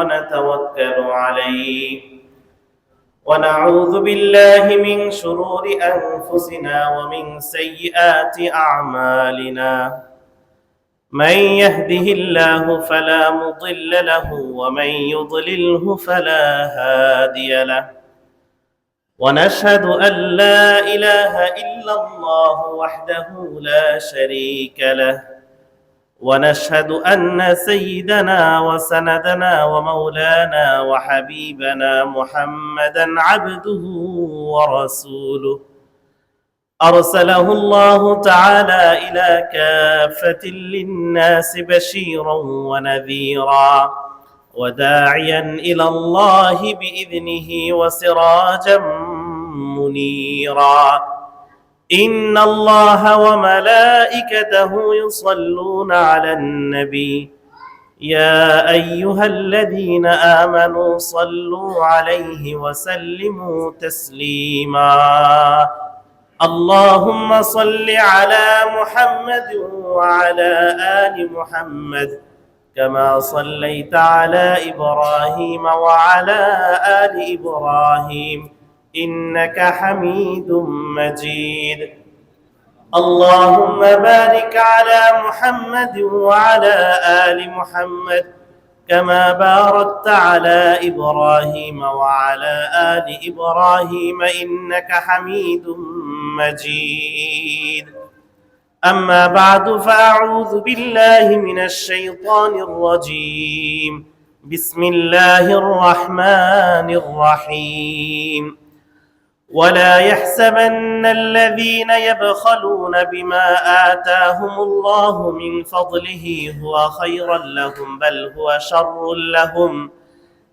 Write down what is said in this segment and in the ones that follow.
ونتوكل عليه ونعوذ بالله من شرور أنفسنا ومن سيئات أعمالنا من يهده الله فلا مضل له ومن يضلله فلا هادي له ونشهد أن لا إله إلا الله وحده لا شريك له ونشهد أن سيدنا وسندنا ومولانا وحبيبنا محمدا عبده ورسوله أرسله الله تعالى إلى كافة للناس بشيرا ونذيرا وداعيا إلى الله بإذنه وسراجا منيرا إن الله وملائكته يصلون على النبي يا أيها الذين آمنوا صلوا عليه وسلموا تسليما اللهم صل على محمد وعلى آل محمد كما صليت على إبراهيم وعلى آل إبراهيم إنك حميد مجيد اللهم بارك على محمد وعلى آل محمد كما باركت على إبراهيم وعلى آل إبراهيم إنك حميد مجيد أما بعد فأعوذ بالله من الشيطان الرجيم بسم الله الرحمن الرحيم ولا يحسبن الذين يبخلون بما آتاهم الله من فضله هو خيرا لهم بل هو شر لهم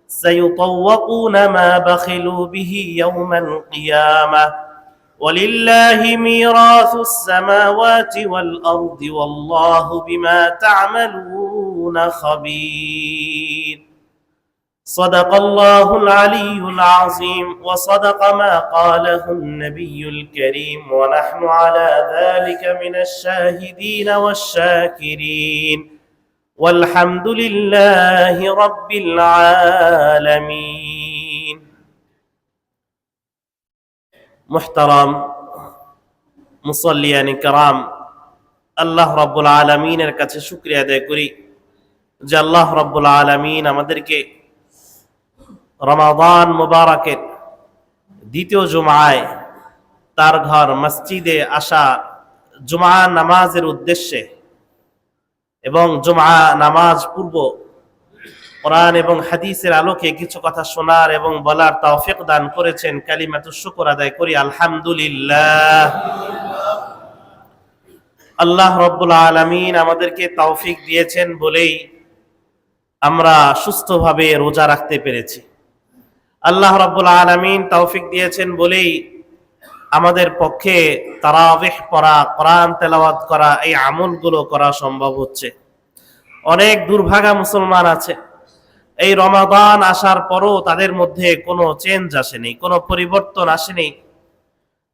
سيطوقون ما بخلوا به يوم القيامة ولله ميراث السماوات والأرض والله بما تعملون خبير صدق الله العلي العظيم وصدق ما قاله النبي الكريم ونحن على ذلك من الشاهدين والشاكرين والحمد لله رب العالمين محترم মুসল্লিয়ান کرام আল্লাহ রাব্বুল আলামিনের কাছে শুকরিয়া আদায় করি যে আল্লাহ রাব্বুল আলামিন আমাদেরকে রমাদান মুবারকের দ্বিতীয় জুমায় তার ঘর মসজিদে আসা জুমা নামাজের উদ্দেশ্যে এবং জুমা নামাজ পূর্ব কোরআন এবং হাদিসের আলোকে কিছু কথা শোনার এবং বলার তৌফিক দান করেছেন। কালিমাতুশ শুকর আদায় করি আলহামদুলিল্লাহ। আল্লাহ রাব্বুল আলামিন আমাদেরকে তৌফিক দিয়েছেন বলেই আমরা সুস্থভাবে রোজা রাখতে পেরেছি। আল্লাহ রাব্বুল আলামিন তৌফিক দিয়েছেন বলেই আমাদের পক্ষে তারাবিহ পড়া, কোরআন তেলাওয়াত করা, এই আমলগুলো করা সম্ভব হচ্ছে। অনেক দুর্ভাগা মুসলমান আছে, এই রমাদান আসার পরও তাদের মধ্যে কোনো চেঞ্জ আসেনি, কোনো পরিবর্তন আসেনি।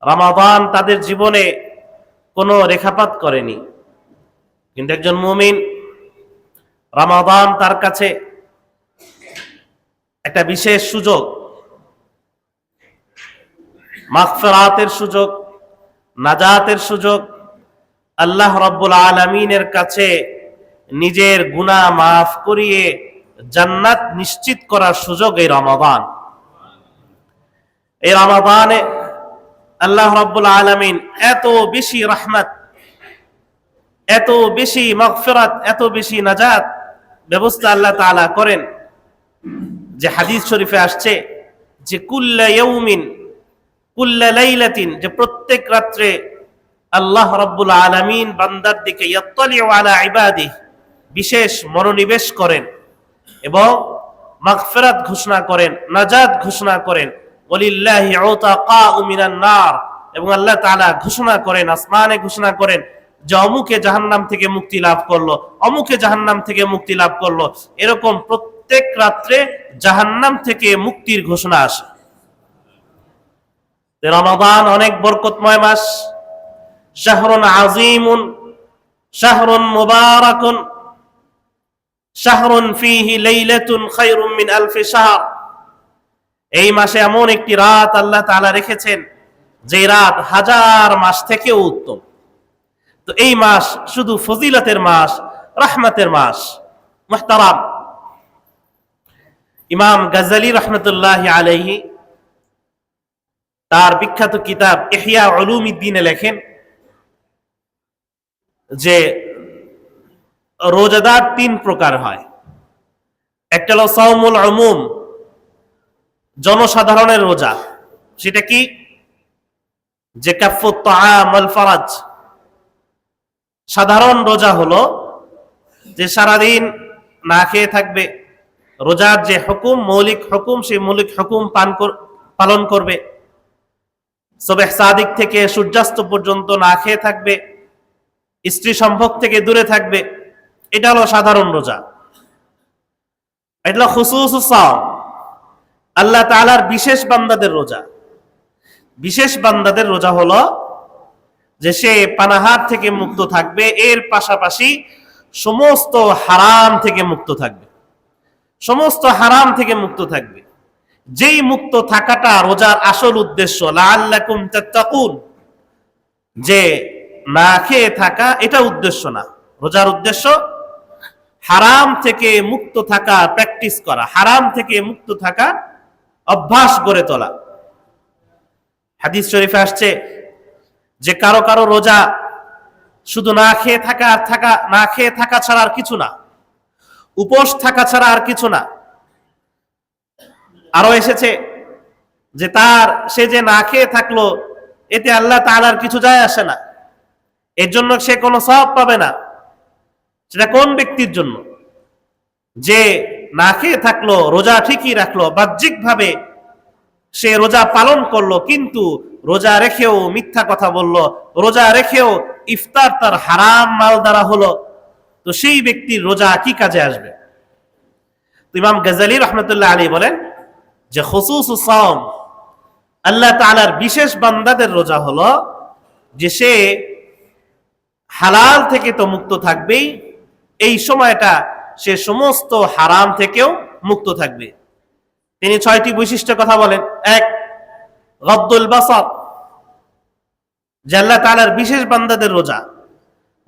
রমাদান তাদের জীবনে কোনো রেখাপাত করেনি। কিন্তু একজন মুমিন, রমাদান তার কাছে একটা বিশেষ সুযোগ, মাগফিরাতের সুযোগ, নাজাতের সুযোগ, আল্লাহ রাব্বুল আলামিনের কাছে নিজের গুনাহ মাফ করিয়ে জান্নাত নিশ্চিত করার সুযোগ এই রমাদান। এই রমাদানে আল্লাহ রাব্বুল আলামিন এত বেশি রহমত, এত বেশি মাগফিরাত, এত বেশি নাজাত ব্যবস্থা আল্লাহ তাআলা করেন যে হাদিস শরীফে আসছে যে কুল্লা ইয়াউমিন কুল্লা লাইলাতিন, যে প্রত্যেক রাত্রে আল্লাহ রাব্বুল আলামিন বান্দার দিকে ইয়াত্তালিউ আলা ইবাদিহি, বিশেষ মনোনিবেশ করেন এবং মাগফিরাত ঘোষণা করেন, নাজাত ঘোষণা করেন। ওয়ালিল্লাহি উতাকাউ মিনান নার, এবং আল্লাহ তাআলা ঘোষণা করেন, আসমানে ঘোষণা করেন যে অমুকে জাহান্নাম থেকে মুক্তি লাভ করলো, অমুকে জাহান্নাম থেকে মুক্তি লাভ করলো। এরকম প্রত্যেক রাত্রে জাহান্নাম থেকে মুক্তির ঘোষণা আসে। রমাদান অনেক বরকতময় মাস, শাহরুন আজিমুন, শাহরুন মুবারাকুন। এই রমাদানে আল্লাহ রাব্বুল আলামিন এত বেশি রহমত, এত বেশি নাজাত ব্যবস্থা আল্লাহ তাআলা করেন যে হাদিস শরীফে আসছে যে কুল্লা ইয়াউমিন কুল্লা লাইলাতিন, যে প্রত্যেক রাত্রে আল্লাহ রাব্বুল আলামিন বান্দার দিকে ইয়াত্তালিউ আলা ইবাদিহি, বিশেষ মনোনিবেশ করেন এবং মাগফিরাত ঘোষণা করেন। ওয়ালিল্লাহি উতাকাউ মিনান নার, এবং আল্লাহ তাআলা ঘোষণা করেন, আসমানে ঘোষণা করেন যে অমুকে জাহান্নাম থেকে মুক্তি লাভ করলো, অমুকে জাহান্নাম থেকে মুক্তি লাভ করলো। এরকম প্রত্যেক রাত্রে জাহান্নাম থেকে মুক্তির ঘোষণা আসে। শাহরুন ফীহি লাইলাতুন খায়রুম মিন আলফি শাহর, এই মাসে এমন একটি রাত আল্লাহ তাআলা রেখেছেন যে রাত হাজার মাস থেকেও উত্তম। তো এই মাস শুধু ফজিলতের মাস, রহমতের মাস। মুহতারাম, ইমাম গাজ্জালী রাহমাতুল্লাহি আলাইহি তার বিখ্যাত কিতাব ইহয়া উলুমিদ্দিনে লেখেন যে রোজাদার তিন প্রকার হয়। একটা হলো সাওমুল উমুম, জনসাধারণের রোজা। সেটা কি? যে কাফফুত তাআম ওয়াল ফারাজ, সাধারণ রোজা হলো যে সারাদিন না খেয়ে থাকবে, রোজার যে হুকুম, মৌলিক হুকুম, সেই মৌলিক হুকুম পালন করবে, সুবহ সাদিক থেকে সূর্যাস্ত পর্যন্ত না খেয়ে থাকবে, স্ত্রী সম্ভোগ থেকে দূরে থাকবে। এটা হলো সাধারণ রোজা। এটা হলো খুসুসুস সাওম, আল্লাহ তাআলার বিশেষ বান্দাদের রোজা। বিশেষ বান্দাদের রোজা হলো যে সে পানাহার থেকে মুক্ত থাকবে, এর পাশাপাশি সমস্ত হারাম থেকে মুক্ত থাকবে, সমস্ত হারাম থেকে মুক্ত থাকবে। যেই মুক্ত থাকাটা রোজার আসল উদ্দেশ্য, লাআল্লাকুম তাত্তাকুন, যে না খেয়ে থাকা এটা উদ্দেশ্য না। রোজার উদ্দেশ্য হারাম থেকে মুক্ত থাকা, প্র্যাকটিস করা, হারাম থেকে মুক্ত থাকা অভ্যাস গড়ে তোলা। হাদিস শরীফে আসছে যে কারো কারো রোজা শুধু না খেয়ে থাকা আর থাকা, না খেয়ে থাকা ছাড়া আর কিছু না, উপোস থাকা ছাড়া আর কিছু না। আরো এসেছে যে সে যে না খেয়ে থাকলো, এতে আল্লাহ তাআলার কিছু যায় আসে না, এর জন্য সে কোনো সওয়াব পাবে না। সেটা কোন ব্যক্তির জন্য? যে না খেয়ে থাকলো, রোজা ঠিকই রাখলো, বাহ্যিকভাবে সে রোজা পালন করলো, কিন্তু রোজা রেখেও মিথ্যা কথা বলল, রোজা রেখেও ইফতার তার হারাম মাল দ্বারা হলো, তো সেই ব্যক্তির রোজা কি কাজে আসবে? ইমাম গাজ্জালী রাহমাতুল্লাহ আলাইহি বলেন যে খুসুসুস সাওম, আল্লাহ তাআলার বিশেষ বান্দাদের রোজা হলো যে সে হালাল থেকে তো মুক্ত থাকবেই, এই সময়টা সে সমস্ত হারাম থেকেও মুক্ত থাকবে। তিনি 6টি বৈশিষ্ট্যের কথা বলেন। এক, গদ্দুল বাসার, যে আল্লাহ তাআলার বিশেষ বান্দাদের রোজা,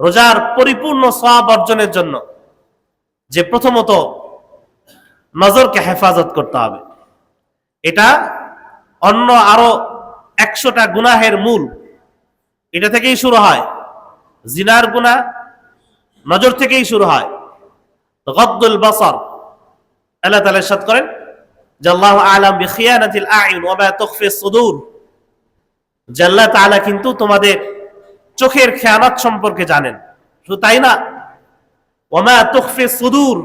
রোজার পরিপূর্ণ সওয়াব অর্জনের জন্য যে প্রথমত নজরকে হেফাজত করতে হবে। এটা অন্য আরো 100টা গুনাহের মূল এটা থেকেই শুরু হয়। জিনার গুনাহ নজর থেকেই শুরু হয়। গদ্দুল বাসার, আল্লাহ তাআলা ইরশাদ করেন যে আল্লাহু আ'লাম বিখিয়ানাতিল আ'য়ুন ওয়া মা তুখফি সুদূর, যে আল্লাহ তাআলা কিন্তু তোমাদের চোখের খেয়ানত সম্পর্কে জানেন। শুধু তাই না, ওয়া মা তুখফি সুদূর,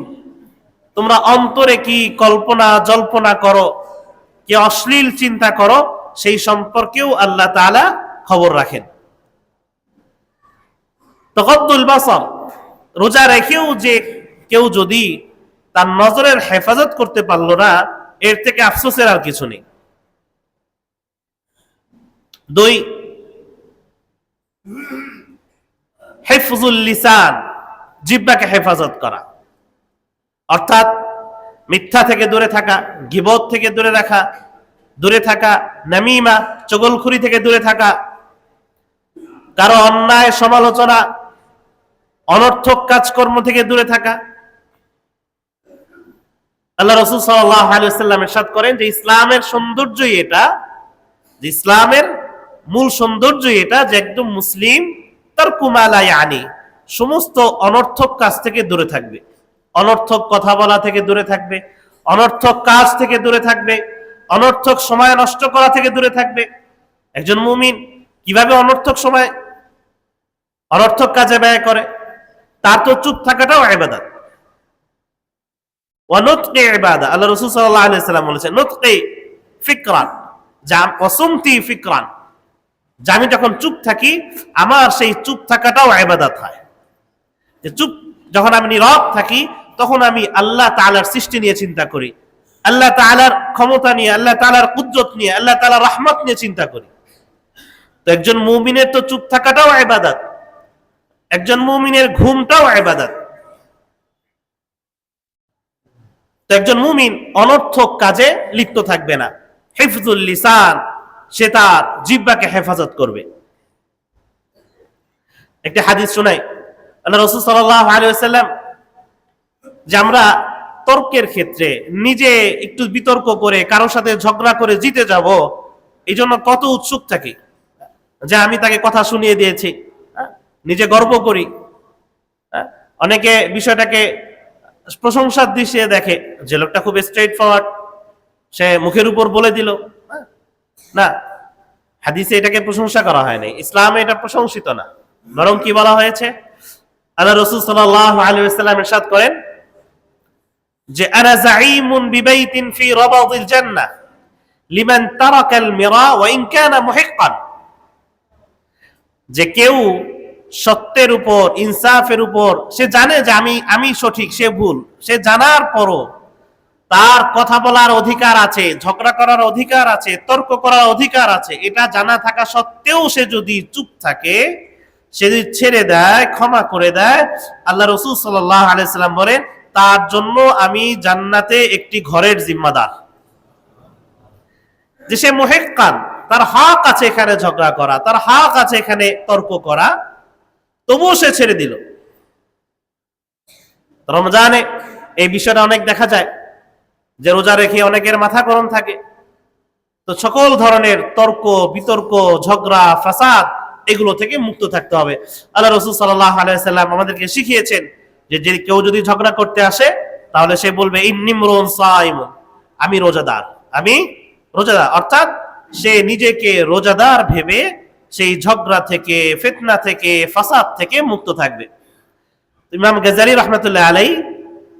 তোমরা অন্তরে কি কল্পনা জল্পনা করো, কি অশ্লীল চিন্তা করো, সেই সম্পর্কেও আল্লাহ তাআলা খবর রাখেন। গদ্দুল বাসার, রোজা রেখেও যে কেউ যদি তার নজরের হেফাজত করতে পারলো না, এর থেকে আফসোসের আর কিছু নেই। 2, হিফজুল লিসান, জিহ্বাকে হেফাজত করা, অর্থাৎ মিথ্যা থেকে দূরে থাকা, গীবত থেকে দূরে থাকা, নামিমা, চগলখুরি থেকে দূরে থাকা, কারো অন্যায় সমালোচনা, অনর্থক কাজকর্ম থেকে দূরে থাকা। আল্লাহ রাসূল সাল্লাল্লাহু আলাইহি ওয়াসাল্লাম ইরশাদ করেন যে ইসলামের সৌন্দর্যই এটা, যে ইসলামের মূল সৌন্দর্যই এটা যে একদম মুসলিম তারকু মা লা ইয়ানি, সমস্ত অনর্থক কাজ থেকে দূরে থাকবে, অনর্থক কথা বলা থেকে দূরে থাকবে, অনর্থক কাজ থেকে দূরে থাকবে, অনর্থক সময় নষ্ট করা থেকে দূরে থাকবে। একজন মুমিন কিভাবে অনর্থক সময় অনর্থক কাজে ব্যয় করে? তার তো চুপ থাকাটাও ইবাদত। ওয়া নুতকি ইবাদা, আল্লাহ রাসূল সাল্লাল্লাহু আলাইহি ওয়াসাল্লাম বলেছেন নুতকি ফিকরান, ওয়াসুমতি ফিকরান, যে আমি যখন চুপ থাকি আমার সেই চুপ থাকাটাও ইবাদত হয়। যে চুপ যখন আমি নীরব থাকি তখন আমি আল্লাহ তাআলার সৃষ্টি নিয়ে চিন্তা করি, আল্লাহ তাআলার ক্ষমতা নিয়ে, আল্লাহ তাআলার কুদরত নিয়ে, আল্লাহ তাআলার রহমত নিয়ে চিন্তা করি। তো একজন মুমিনের তো চুপ থাকাটাও ইবাদত, একজন মুমিনের ঘুমটাও ইবাদত। তো একজন মুমিন অনর্থক কাজে লিপ্ত থাকবে না। হিফজুল লিসান, সে তার জিহ্বাকে হেফাজত করবে। একটি হাদিস শোনাই, আল্লাহ রাসূল সাল্লাল্লাহু আলাইহি ওয়াসাল্লাম, যে আমরা তর্কের ক্ষেত্রে নিজে একটু বিতর্ক করে কারোর সাথে ঝগড়া করে জিতে যাব, এই জন্য কত উৎসুক থাকি যে আমি তাকে কথা শুনিয়ে দিয়েছি, নিজে গর্ব করি। অনেকে বিষয়টাকে প্রশংসার দৃষ্টিতে দেখে যে লোকটা খুব স্ট্রেট ফরওয়ার্ড, সে মুখের উপর বলে দিল। না, হাদিসে এটাকে প্রশংসা করা হয়নি, ইসলামে এটা প্রশংসিত না, বরং কি বলা হয়েছে, আল্লাহ রাসূল সাল্লাল্লাহু আলাইহি ওয়াসাল্লাম ইরশাদ করেন যে আনা যাঈমুন বিবাইতিন ফি রাবাদিল জান্নাহ লিমান তারাকাল মিরা ওয়া ইন কানা মুহিক্কান। যে কেউ সত্যের উপর, ইনসাফের উপর, সে জানে যে আমি সঠিক, সে ভুল, সে জানার পরও তার কথা বলার অধিকার আছে, ঝগড়া করার অধিকার আছে, তর্ক করার অধিকার আছে, এটা জানা থাকা সত্ত্বেও সে যদি চুপ থাকে, সে যদি ছেড়ে দেয়, ক্ষমা করে দেয়, আল্লাহ রাসূল সাল্লাল্লাহু আলাইহি ওয়াসাল্লাম বলেন তার জন্য আমি জান্নাতে একটি ঘরের জিম্মাদার। যে সে মুহিক্কান, তার হক আছে এখানে ঝগড়া করা, তার হক আছে এখানে তর্ক করা, তবুও সে ছেড়ে দিল। রমজানে এই বিষয়টা অনেক দেখা যায় যে রোজা রেখে অনেকের মাথা গরম থাকে, তো সকল ধরনের তর্ক বিতর্ক, ঝগড়া ফাসাদ, এগুলো থেকে মুক্ত থাকতে হবে। আল্লাহ রাসূল সাল্লাল্লাহু আলাইহি ওয়াসাল্লাম আমাদেরকে শিখিয়েছেন যে কেউ যদি ঝগড়া করতে আসে তাহলে সে বলবে ইন্নিমরুন সাইমুন, আমি রোজাদার, আমি রোজাদার। অর্থাৎ সে নিজেকে রোজাদার ভেবে সেই ঝগড়া থেকে, ফিতনা থেকে, ফাসাদ থেকে মুক্ত থাকবে। ইমাম গাজ্জালী রাহমাতুল্লাহ আলাইহি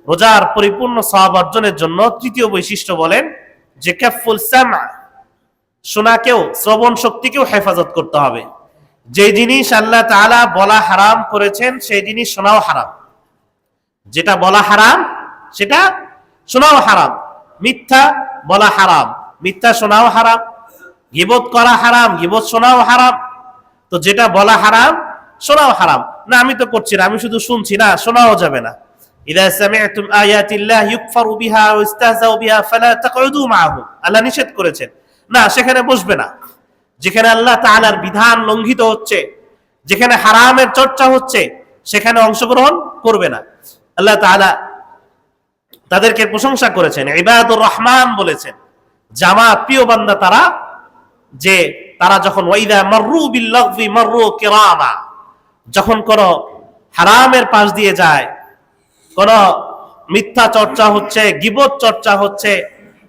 রোজার পরিপূর্ণ সওয়াব অর্জনের জন্য তৃতীয় বৈশিষ্ট্য বলেন যে কাফুল সামা, শোনাকেও, শ্রবণ শক্তিকেও হেফাজত করতে হবে। যে জিনিস আল্লাহ তাআলা বলা হারাম করেছেন সেই জিনিস শোনাও হারাম, যেটা বলা হারাম সেটা শোনাও হারাম। মিথ্যা বলা হারাম, মিথ্যা শোনাও হারাম। গীবত করা হারাম, গীবত শোনাও হারাম। তো যেটা বলা হারাম শোনাও হারাম। না আমি তো করছি না, আমি শুধু শুনছি, না শোনাও যাবে না। ইযা সামি'তুম আয়াতিল্লাহি ইউকফারু বিহা ওয়া ইস্তাহজাউ বিহা ফালা তাকউদু মাআহুম, আল্লাহ নিষেধ করেছেন, না সেখানে বসবে না। যেখানে আল্লাহ তাআলার বিধান লঙ্ঘিত হচ্ছে, যেখানে হারামের চর্চা হচ্ছে, সেখানে অংশগ্রহণ করবে না। আল্লাহ তাআলা তাদেরকে প্রশংসা করেছেন, ইবাদুর রহমান বলেছেন, জামা প্রিয় বান্দা তারা, যে তারা যখন ওয়াইদা মাররু বিল লাগযি মাররু কিরামা, যখন কোন হারামের পাশ দিয়ে যায়, কোন মিথ্যা চর্চা হচ্ছে, গীবত চর্চা হচ্ছে,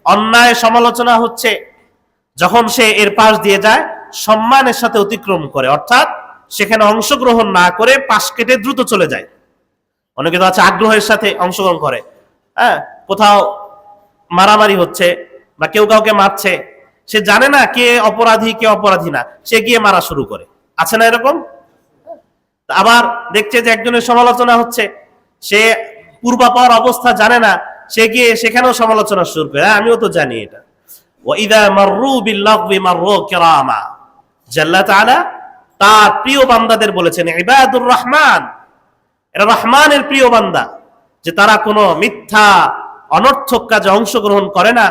অন্যায় সমালোচনা হচ্ছে, যখন সে এর পাশ দিয়ে যায় সম্মানের সাথে অতিক্রম করে, অর্থাৎ সেখানে অংশগ্রহণ না করে পাশ কেটে দ্রুত চলে যায়। অনেকে তো আছে আগ্রহের সাথে অংশগ্রহণ করে, কোথাও মারামারি হচ্ছে বা কেউ কাউকে মারছে, সে জানে না কে অপরাধী কে অপরাধী না, সে গিয়ে মারা শুরু করে, আছে না এরকম? আবার দেখছে যে একজনের সমালোচনা হচ্ছে, সে পূর্বাপর অবস্থা জানে না, সে গিয়ে সেখানেও সমালোচনা শুরু করে, আমিও তো জানি এটা। ওয়াইদা মাররু বিল লাগবি মাররু কিরামা, আল্লাহ তাআলা তার প্রিয় বান্দাদের বলেছেন ইবাদুর রহমান, এরা রহমানের প্রিয় বান্দা, যে তারা কোনো মিথ্যা অনর্থক কাজে অংশগ্রহণ করে না,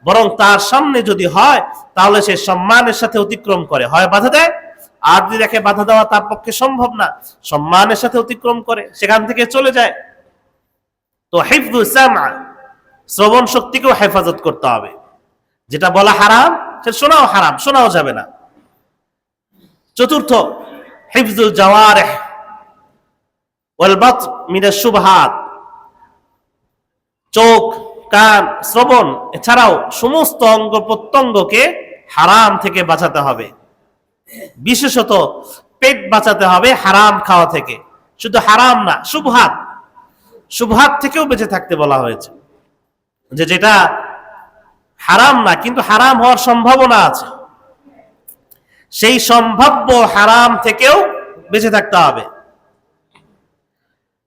বরং তার সামনে যদি হয় তাহলে সে সম্মানের সাথে অতিক্রম করে, হয় বাধা দেয়, আর যদি দেখে বাধা দেওয়া তার পক্ষে সম্ভব না, সম্মানের সাথে অতিক্রম করে, সেখান থেকে চলে যায়। তো হিফযুস সামা, শ্রবণ শক্তিকেও হেফাজত করতে হবে। যেটা বলা হারাম সে শোনাও হারাম, শোনাও যাবে না। চতুর্থ, হিফজুল জাওয়ারিহ ওয়াল বাতন মিনাশ শুবহাত, চোখ, কান, শ্রবণ এছাড়াও সমস্ত অঙ্গ প্রত্যঙ্গকে হারাম থেকে বাঁচাতে হবে। বিশেষত পেট বাঁচাতে হবে হারাম খাওয়া থেকে। শুধু হারাম না, শুবহাত, শুবহাত থেকেও বেঁচে থাকতে বলা হয়েছে, যে যেটা হারাম না কিন্তু হারাম হওয়ার সম্ভাবনা আছে, সেই সম্ভাব্য হারাম থেকেও বেঁচে থাকতে হবে।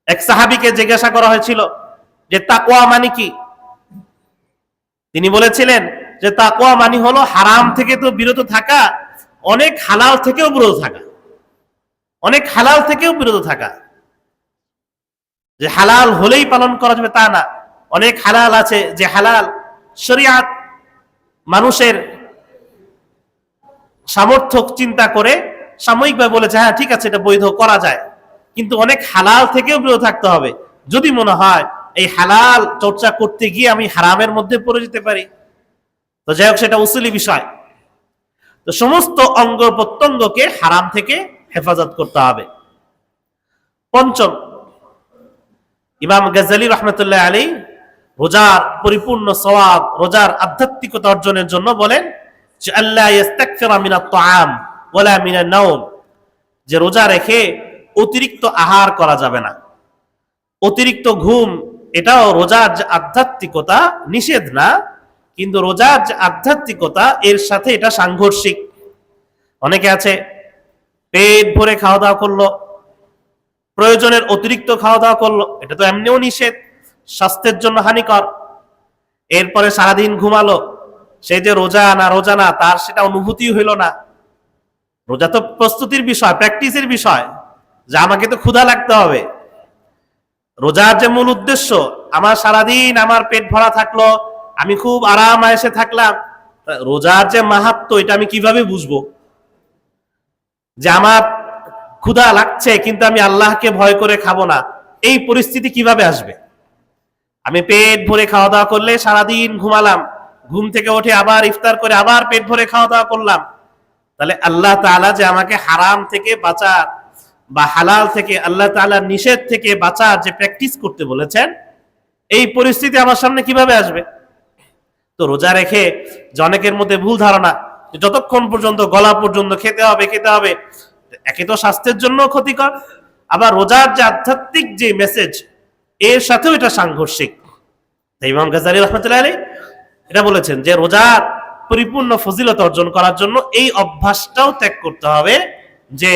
এক সাহাবীকে জিজ্ঞাসা করা হয়েছিল যে তাকওয়া মানে কি? তিনি বলেছিলেন যে তাকওয়া মানে হলো হারাম থেকে তো বিরত থাকা, অনেক হালাল থেকেও বিরত থাকা, অনেক হালাল থেকেও বিরত থাকা। যে হালাল হলেই পালন করা যাবে তা না, অনেক হালাল আছে যে হালাল শরিয়াত মানুষের সামর্থ্য চিন্তা করে সাময়িকভাবে বলেছে হ্যাঁ ঠিক আছে এটা বৈধ করা যায়, কিন্তু অনেক হালাল থেকেও বিরত থাকতে হবে যদি মনে হয় এই হালাল চর্চা করতে গিয়ে আমি হারামের মধ্যে পড়ে যেতে পারি। তো যাই হোক, সেটা উসুলি বিষয়। তো সমস্ত অঙ্গ প্রত্যঙ্গকে হারাম থেকে হেফাজত করতে হবে। পঞ্চম, ইমাম গাজ্জালী রাহমাতুল্লাহ আলাইহি রোজার পরিপূর্ণ সওয়াব, রোজার আধ্যাত্মিকতা অর্জনের জন্য বলেন যে আল্লাহ ইস্তাকফিরা মিনাত তাআম ওয়ালা মিনান নাওম, যে রোজা রেখে অতিরিক্ত আহার করা যাবে না, অতিরিক্ত ঘুম। এটাও রোজার যে আধ্যাত্মিকতা নিষেধ না, কিন্তু রোজার যে আধ্যাত্মিকতা এর সাথে এটা সাংঘর্ষিক। অনেকে আছে পেট ভরে খাওয়া দাওয়া করলো, প্রয়োজনের অতিরিক্ত খাওয়া দাওয়া করলো, এটা তো এমনিও নিষেধ, স্বাস্থ্যের জন্য হানিকর। এরপরে সারাদিন ঘুমালো, সে যে রোজা না তার সেটা অনুভূতি হইল না। রোজা তো প্রস্তুতির বিষয়, প্র্যাকটিসের বিষয়, যে আমাকে তো ক্ষুধা লাগতে হবে। রোজার যে মূল উদ্দেশ্য, আমার সারাদিন আমার পেট ভরা থাকলো, আমি খুব আরাম আয়েশে থাকলাম, রোজার যে মাহাত্ম্য এটা আমি কিভাবে বুঝবো? যে আমার ক্ষুধা লাগছে কিন্তু আমি আল্লাহকে ভয় করে খাবো না, এই পরিস্থিতি কিভাবে আসবে? আমি পেট ভরে খাওয়া দাওয়া করলে সারাদিন ঘুমালাম, ঘুম থেকে উঠে আবার ইফতার করে আবার পেট ভরে খাওয়া দাওয়া করলাম, তাহলে আল্লাহ তাআলা যে আমাকে হারাম থেকে বাঁচার বা হালাল থেকে, আল্লাহ তাআলার নিষেধ থেকে বাঁচার যে প্র্যাকটিস করতে বলেছেন, এই পরিস্থিতি আমার সামনে কিভাবে আসবে? তো রোজা রেখে যে অনেকের মধ্যে ভুল ধারণা, যতক্ষণ পর্যন্ত গলা পর্যন্ত খেতে হবে, একে তো স্বাস্থ্যের জন্য ক্ষতিকর, আবার রোজার যে আধ্যাত্মিক যে মেসেজ এর সাথেও এটা সাংঘর্ষিক। তাই ইমাম গাজ্জালী রাহমাতুল্লাহ আলাইহি এটা বলেছেন যে রোজার পরিপূর্ণ ফজিলত অর্জন করার জন্য এই অভ্যাসটাও ত্যাগ করতে হবে, যে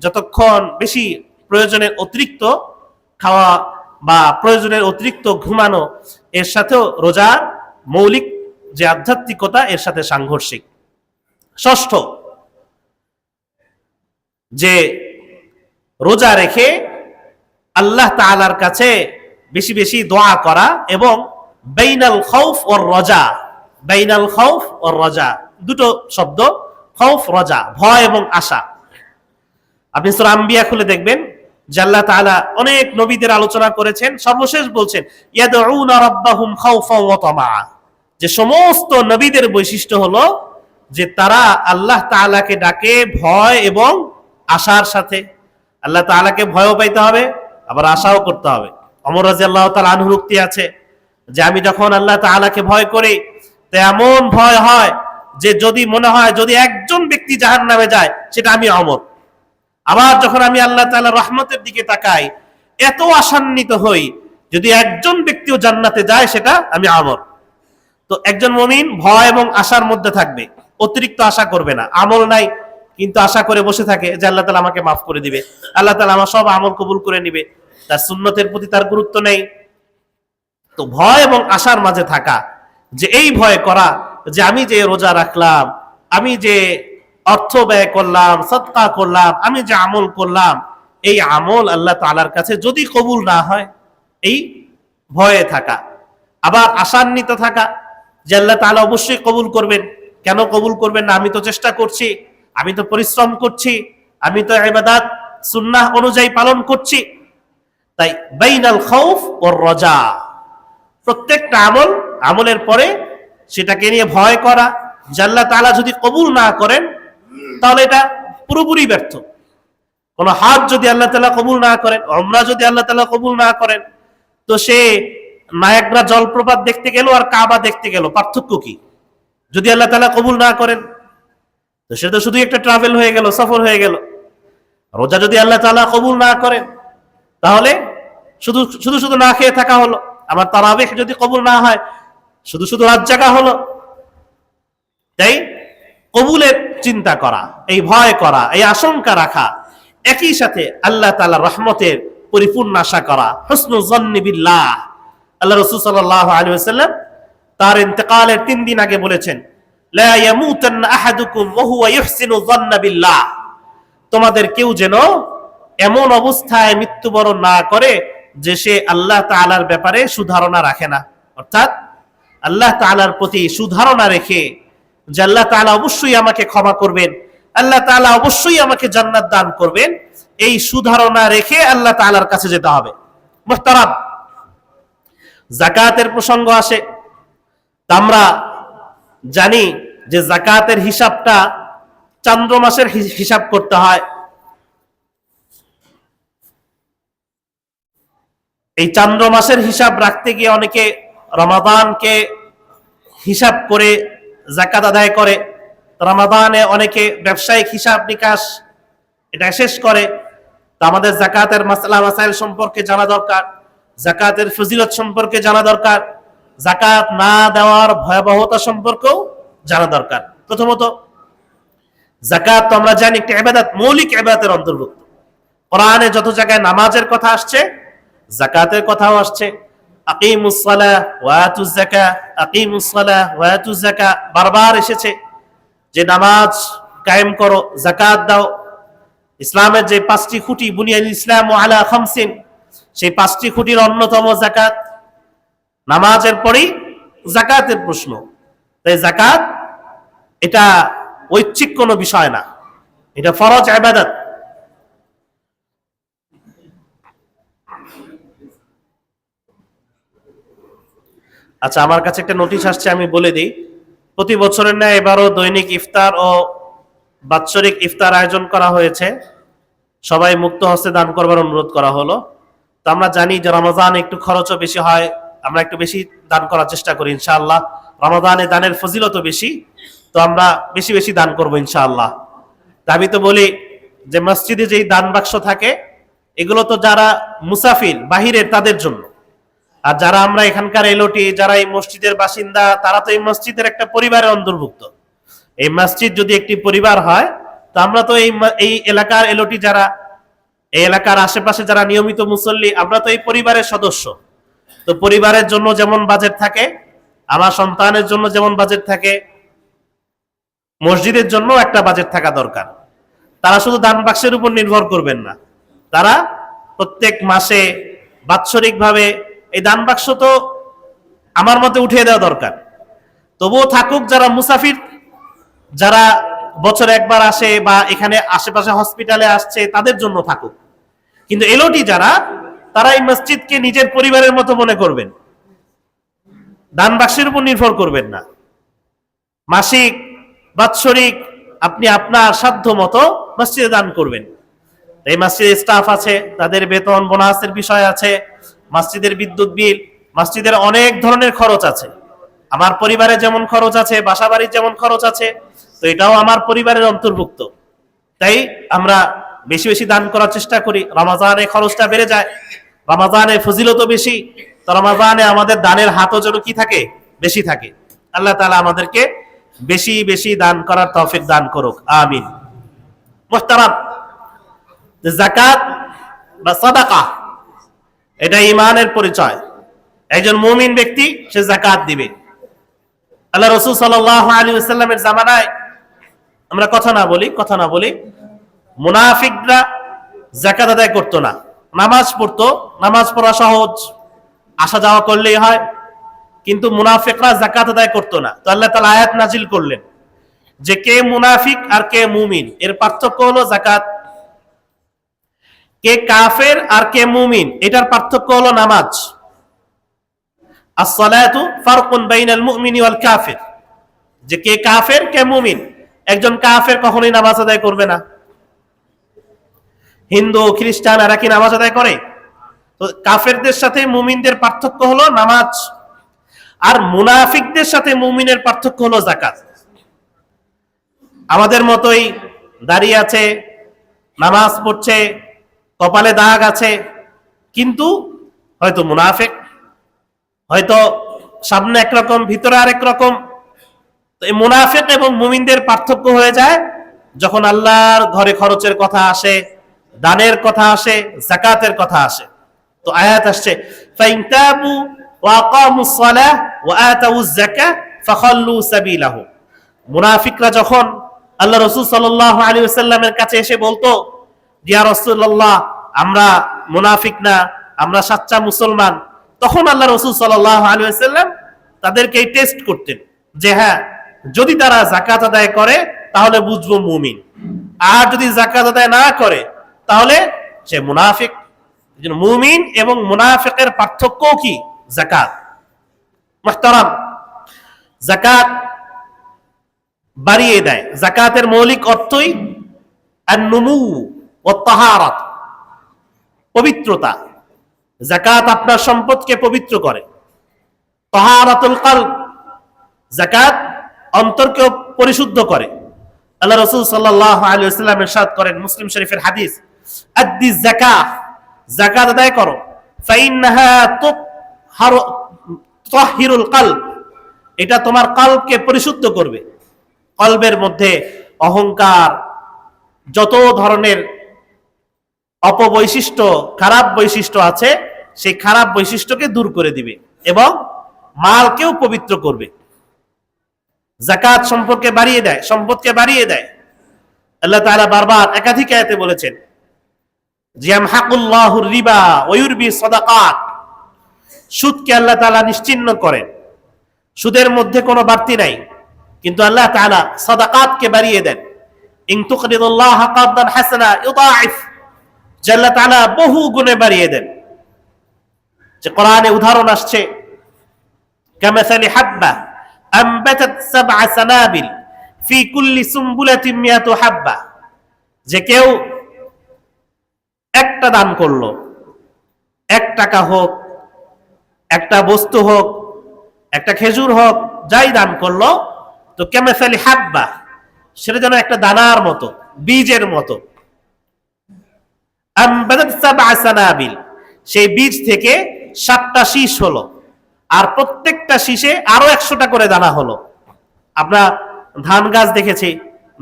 যতক্ষণ বেশি প্রয়োজনের অতিরিক্ত খাওয়া বা প্রয়োজনের অতিরিক্ত ঘুমানো, এর সাথেও রোজার মৌলিক যে আধ্যাত্মিকতা এর সাথে সাংঘর্ষিক। ষষ্ঠ, যে রোজা রেখে আল্লাহ তাআলার কাছে বেশি বেশি দোয়া করা, এবং বাইনাল খাউফ ওয়ার রাজা, বাইনাল খাউফ ওয়ার রাজা, দুটো শব্দ, খাউফ রাজা, ভয় এবং আশা। আপনি সূরা আম্বিয়া খুলে দেখবেন যে আল্লাহ তাআলা অনেক নবীদের আলোচনা করেছেন, সর্বশেষ বলছেন ইয়াদউনা রাব্বাহুম খাউফাও ওয়া তামা, যে সমস্ত নবীদের বৈশিষ্ট্য হলো যে তারা আল্লাহ তাআলাকে ডাকে ভয় এবং আশার সাথে। আল্লাহ তাআলাকে ভয়ও পাইতে হবে, আবার আশাও করতে হবে। ওমর রাদিয়াল্লাহু তাআলা আনহুর উক্তি আছে যে আমি যখন আল্লাহ তাআলাকে ভয় করি, তো এমন ভয় হয় যে যদি মনে হয় যদি একজন ব্যক্তি জাহান্নামে যায় সেটা আমি ওমর। আবার যখন আমি আল্লাহ তাআলার রহমতের দিকে তাকাই, এত আশান্বিত হই যদি একজন ব্যক্তিও জান্নাতে যায় সেটা আমি ওমর। তো একজন মুমিন ভয় এবং আশার মধ্যে থাকবে, অতিরিক্ত আশা করবে না। আমল নাই কিন্তু আশা করে বসে থাকে যে আল্লাহ তাআলা আমাকে মাফ করে দিবে, আল্লাহ তাআলা আমার সব আমল কবুল করে নিবে, তার সুন্নতের প্রতি তার গুরুত্ব নেই। তো ভয় এবং আশার মাঝে থাকা, যে এই ভয় করা যে আমি যে রোজা রাখলাম, আমি যে অর্থ ব্যয় করলাম, সদকা করলাম, আমি যে আমল করলাম, এই আমল আল্লাহ তাআলার কাছে যদি কবুল না হয়, এই ভয়ে থাকা। আবার আশান্বিত থাকা যে আল্লাহ তাআলা অবশ্যই কবুল করবেন, কেন কবুল করবেন না, আমি তো চেষ্টা করছি, আমি তো পরিশ্রম করছি, আমি তো ইবাদত সুন্নাহ অনুযায়ী পালন করছি। তাই বাইনাল খাউফ ওয়ার রাজা, প্রত্যেকটা আমলের পরে সেটাকে নিয়ে ভয় করা যে আল্লাহ তাআলা যদি কবুল না করেন তাহলে এটা পুরোপুরি ব্যর্থ। কোন হাজ যদি আল্লাহ তাআলা কবুল না করেন, উমরা যদি আল্লাহ তাআলা কবুল না করেন, তো সে নায়াগ্রা জলপ্রপাত দেখতে গেল আর কাবা দেখতে গেল, পার্থক্য কি? যদি আল্লাহ তাআলা কবুল না করেন তো সেটা শুধু একটা ট্রাভেল হয়ে গেল, সফর হয়ে গেল। রোজা যদি আল্লাহ তাআলা কবুল না করেন তাহলে শুধু শুধু না খেয়ে থাকা হলো। আমার তারাবিহ যদি কবুল না হয় শুধু রাত জাগা হলো। তাই কবুলের চিন্তা করা, এই ভয় করা, এই আশঙ্কা রাখা, একই সাথে আল্লাহ তাআলার রহমতের পরিপূর্ণ আশা করা, হুসনুল যন্নি বিল্লাহ। আল্লাহ রাসূল সাল্লাল্লাহু আলাইহি ওয়াসাল্লাম তার ইন্তেকালের 3 দিন আগে বলেছেন, লা ইয়ামুতান্না আহাদুকুম ওয়া হুয়া ইহসিনু যন্না বিল্লাহ, তোমাদের কেউ যেন এমন অবস্থায় মৃত্যুবরণ না করে যে সে আল্লাহ তাআলার ব্যাপারে সুধারণা রাখে না। অর্থাৎ আল্লাহ তাআলার প্রতি সুধারণা রেখে যে আল্লাহ তাআলা অবশ্যই আমাকে ক্ষমা করবেন, আল্লাহ তাআলা অবশ্যই আমাকে জান্নাত দান করবেন, এই সুধারণা রেখে আল্লাহ তাআলার কাছে যেতে হবে। মুহতারাম, যাকাতের প্রসঙ্গ আসে, আমরা জানি যে যাকাতের হিসাবটা চন্দ্র মাসের হিসাব করতে হয়। এই চন্দ্র মাসের হিসাব রাখতে গিয়ে অনেকে রমাদানকে হিসাব করে যাকাত আদায় করে। রমাদানে অনেকে ব্যবসায়িক হিসাব নিকাশ এটা শেষ করে। তো আমাদের যাকাতের মাসআলা মাসাইল সম্পর্কে জানা দরকার, যাকাতের ফজিলত সম্পর্কে জানা দরকার, যাকাত না দেওয়ার ভয়াবহতা সম্পর্কেও জানা দরকার। প্রথমত যাকাত তো আমরা জানি একটা ইবাদত, মৌলিক ইবাদতের অন্তর্ভুক্ত। কোরআনে যত জায়গায় নামাজের কথা আসছে, যাকাতের কথাও আসছে। আকিমুস সালাহ ওয়া আতুজ যাকাহ, আকিমুস সালাহ ওয়া আতুজ যাকাহ বারবার এসেছে যে নামাজ কায়েম করো, যাকাত দাও। ইসলামের যে 5টি খুঁটি, বুনিয়াল ইসলাম আলা খামসিন, সেই 5টি খুঁটির অন্যতম যাকাত। নামাজের পরেই যাকাতের প্রশ্ন। তাই যাকাত এটা ঐচ্ছিক কোনো বিষয় না, এটা ফরজ ইবাদত। আচ্ছা, আমার কাছে একটা নোটিশ আসছে, আমি বলে দিই। প্রতি বছরের ন্যায় এবারও দৈনিক ইফতার ও বাৎসরিক ইফতার আয়োজন করা হয়েছে। সবাই মুক্ত হস্তে দান করবার অনুরোধ করা হলো। তো আমরা জানি যে রমজান একটু খরচও বেশি হয়, আমরা একটু বেশি দান করার চেষ্টা করি ইনশাআল্লাহ। রমজানে দানের ফজিলতও বেশি, তো আমরা বেশি বেশি দান করবো ইনশাআল্লাহ। তা আমি তো বলি যে মসজিদে যেই দান বাক্স থাকে, এগুলো তো যারা মুসাফির বাহিরের তাদের জন্য, আর যারা আমরা এখানকার এলোটি, যারা এই মসজিদের বাসিন্দা, তারা তো এই মসজিদের একটা পরিবারের অন্তর্ভুক্ত। এই মসজিদ যদি একটি পরিবার হয়, তো আমরা তো এই এলাকার এলোটি, যারা এই এলাকার আশেপাশে যারা নিয়মিত মুসল্লি, আমরা তো এই পরিবারের সদস্য। তো পরিবারের জন্য যেমন বাজেট থাকে, আমার সন্তানের জন্য যেমন বাজেট থাকে, মসজিদের জন্য একটা বাজেট থাকা দরকার। তারা শুধু দান বাক্সের উপর নির্ভর করবেন না, তারা প্রত্যেক মাসে বাৎসরিক ভাবে এই দান বাক্স তো আমার মতে উঠিয়ে দেওয়া দরকার। তবুও থাকুক যারা মুসাফির, যারা বছরে একবার আসে বা এখানে আশেপাশে হসপিটালে আসছে, তাদের জন্য থাকুক। কিন্তু এলোটি যারা, তারা এই মসজিদকে নিজের পরিবারের মতো মনে করবেন, দান বাক্সের উপর নির্ভর করবেন না। মাসিক বাৎসরিক আপনি আপনার সাধ্য মতো মসজিদে দান করবেন। এই মসজিদে স্টাফ আছে, তাদের বেতন বোনাসের বিষয় আছে, মসজিদের বিদ্যুৎ বিল, মসজিদের অনেক ধরনের খরচ আছে। আমার পরিবারে যেমন খরচ আছে, বাসা বাড়ির যেমন খরচ আছে, তো এটাও আমার পরিবারের অন্তর্ভুক্ত। তাই আমরা বেশি বেশি দান করার চেষ্টা করি। রমজানে খরচটা বেড়ে যায়, রমজানে ফজিলতও বেশি, তো রমজানে আমাদের দানের হাতও যেন কি থাকে, বেশি থাকে। আল্লাহ তাআলা আমাদেরকে বেশি বেশি দান করার তৌফিক দান করুক, আমিন। মুহতারাম, যাকাত বা সাদাকা এটা ঈমানের পরিচয়। একজন মুমিন ব্যক্তি সে যাকাত দিবে। আল্লাহ রাসূল সাল্লাল্লাহু আলাইহি ওয়াসাল্লামের জামানায় আমরা কথা না বলি মুনাফিকরা যাকাত আদায় করতো না, নামাজ পড়তো, নামাজ পড়া সহজ, আসা যাওয়া করলেই হয়, কিন্তু মুনাফিকরা যাকাত আদায় করতো না। তো আল্লাহ তাআলা আয়াত নাজিল করলেন যে কে মুনাফিক আর কে মুমিন, এর পার্থক্য হলো যাকাত। কে কাফের আর কে মুমিন, এটার পার্থক্য হলো নামাজ। as-salatu farqun বাইনাল মুমিনি ওয়াল কাফির, যে কে কাফের কে মুমিন। একজন কাফের কখনোই নামাজ আদায় করবে না। হিন্দু খ্রিস্টান এরা কি নামাজ আদায় করে? তো কাফেরদের সাথে মুমিনদের পার্থক্য হলো নামাজ, আর মুনাফিকদের সাথে মুমিনের পার্থক্য হলো যাকাত। আমাদের মতোই দাঁড়িয়ে আছে, নামাজ পড়ছে, কপালে দাগ আছে, কিন্তু হয়তো মুনাফিক, হয়তো সামনে একরকম ভিতরে আরেক রকম। তো এই মুনাফিক এবং মুমিনদের পার্থক্য হয়ে যায় যখন আল্লাহর ঘরে খরচের কথা আসে, দানের কথা আসে, যাকাতের কথা আসে। তো আয়াত আসছে ফাইন তাবু ওয়া আকামুস সালাহ ওয়া আতাউজ যাকাহ ফাখাল্লু সাবিলাহু। মুনাফিকরা যখন আল্লাহ রাসূল সাল্লাল্লাহু আলাইহি ওয়াসাল্লামের কাছে এসে বলতো, ইয়া রাসূলুল্লাহ আমরা মুনাফিক না, আমরা সাচ্চা মুসলমান, তখন আল্লাহ রাসূল সাল্লাল্লাহু আলাইহি ওয়াসাল্লাম তাদেরকে টেস্ট করতেন যে হ্যাঁ, যদি তারা যাকাত আদায় করে তাহলে বুঝবো মুমিন, আর যদি যাকাত আদায় না করে তাহলে সে মুনাফিক। মুমিন এবং মুনাফিকের পার্থক্য কি? যাকাত। মুহতারাম, যাকাত বাড়িয়ে দেয়। যাকাতের মৌলিক অর্থই আন-নুমু ওয়াত তাহারাত, পবিত্রতা। যাকাত আপনার সম্পদকে পবিত্র করে। তাহারাতুল কলব, যাকাত অন্তরকে পরিশুদ্ধ করে। আল্লাহ রাসূল সাল্লাল্লাহু আলাইহি ওয়াসাল্লাম ইরশাদ করেন, মুসলিম শরীফের হাদিস, আদ্দি যাকাত, যাকাত আদায় করো, ফাইন্নাহা তুতাহহিরুল কলব, এটা তোমার কলবকে পরিশুদ্ধ করবে। কলবের মধ্যে অহংকার, যত ধরনের অপবৈশিষ্ট্য, খারাপ বৈশিষ্ট্য আছে, সেই খারাপ বৈশিষ্ট্যকে দূর করে দিবে এবং মালকেও পবিত্র করবে। যাকাত সম্পর্কে বাড়িয়ে দেয়, সম্পদকে বাড়িয়ে দেয়। আল্লাহ তাআলা বারবার একাধিক আয়াতে বলেছেন যে ইয়ামহাকুল্লাহুর রিবা ওয়া ইউরবি সাদাকাত, সুদকে আল্লাহ তাআলা নিশ্চিহ্ন করেন। সুদের মধ্যে কোনো বাড়তি নাই, কিন্তু আল্লাহ তাআলা সাদাকাতকে বাড়িয়ে দেন। ইন তুকরিদুল্লাহ কারদান হাসানা ইউদাইফ, যে আল্লাহ তাআলা বহু গুণে বাড়িয়ে দেন। যে কোরআনে উদাহরণ আসছে, কামাসালি হাব্বা আনবাতাত সাবআ সানাবিল ফি কুল্লি সুমবুলাতিন মিয়াতু হাব্বা, যে কেউ একটা দান করলো, 1 টাকা হোক, একটা বস্তু হোক, একটা খেজুর হোক, যাই দান করলো, তো কামাসালি হাব্বা, সেটা যেন একটা দানার মতো, বীজের মতো। আনবাতাত সাবআ সানাবিল, সেই বীজ থেকে 7টা শীষ হলো, আর প্রত্যেকটা শীষে আরো 100টা করে দানা হলো। আমরা ধান গাছ দেখেছি,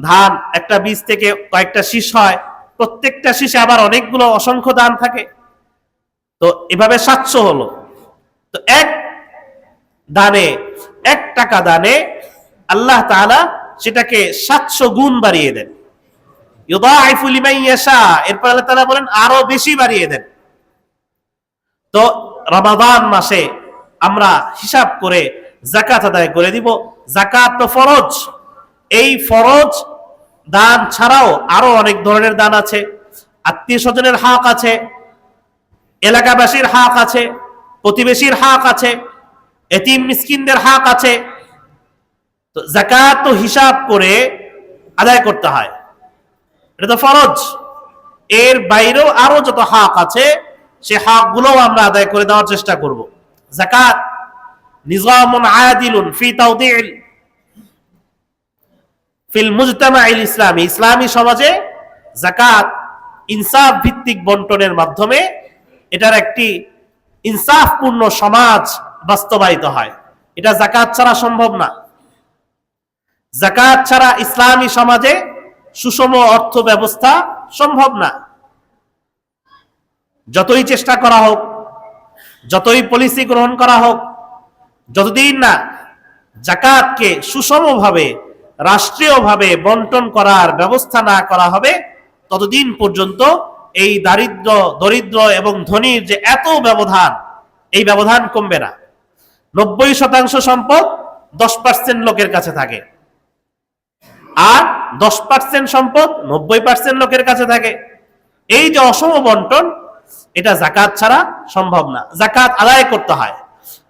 ধান একটা বীজ থেকে কয়েকটা শীষ হয়, প্রত্যেকটা শীষে আবার অনেকগুলো অসংখ্য দান থাকে। তো এভাবে 700 হলো। তো এক দানে, 1 টাকা দানে আল্লাহ তাআলা সেটাকে 700 গুণ বাড়িয়ে দেন। ইউদাইফু লিমান ইয়াশা, এরপর আল্লাহ তাআলা বলেন আরো বেশি বাড়িয়ে দেন। তো রমাদান মাসে আমরা হিসাব করে যাকাত আদায় করে দিব। যাকাত তো ফরজ, এই ফরজ দান ছাড়াও আরো অনেক ধরনের দান আছে। আত্মীয় স্বজনের হক আছে, এলাকাবাসীর হক আছে, প্রতিবেশীর হক আছে, এতিম মিসকিনদের হক আছে। তো যাকাত তো হিসাব করে আদায় করতে হয়, এটা তো ফরজ। এর বাইরেও আরো যত হক আছে, সে হকগুলোও আমরা আদায় করে দেওয়ার চেষ্টা করব। যাকাত নিজামুন আদিলুন ফি তাওদিল ফিল মুজতামাইল ইসলামী, ইসলামী সমাজে যাকাত ইনসাফ ভিত্তিক বন্টনের মাধ্যমে এটার একটি ইনসাফপূর্ণ সমাজ বাস্তবায়িত হয়। এটা যাকাত ছাড়া সম্ভব না। যাকাত ছাড়া ইসলামী সমাজে সুষম অর্থ ব্যবস্থা সম্ভব না। যতই চেষ্টা করা হোক, যতই পলিসি গ্রহণ করা হোক, যতদিন না যাকাতকে সুষমভাবে রাষ্ট্রীয়ভাবে বন্টন করার ব্যবস্থা না করা হবে, ততদিন পর্যন্ত এই দরিদ্র এবং ধনীর যে এত ব্যবধান, এই ব্যবধান কমবে না। 90% সম্পদ 10% লোকের কাছে থাকে, আর 10% সম্পদ 90% লোকের কাছে থাকে। এই যে অসম বন্টন, এটা যাকাত ছাড়া সম্ভব না। যাকাত আদায় করতে হয়।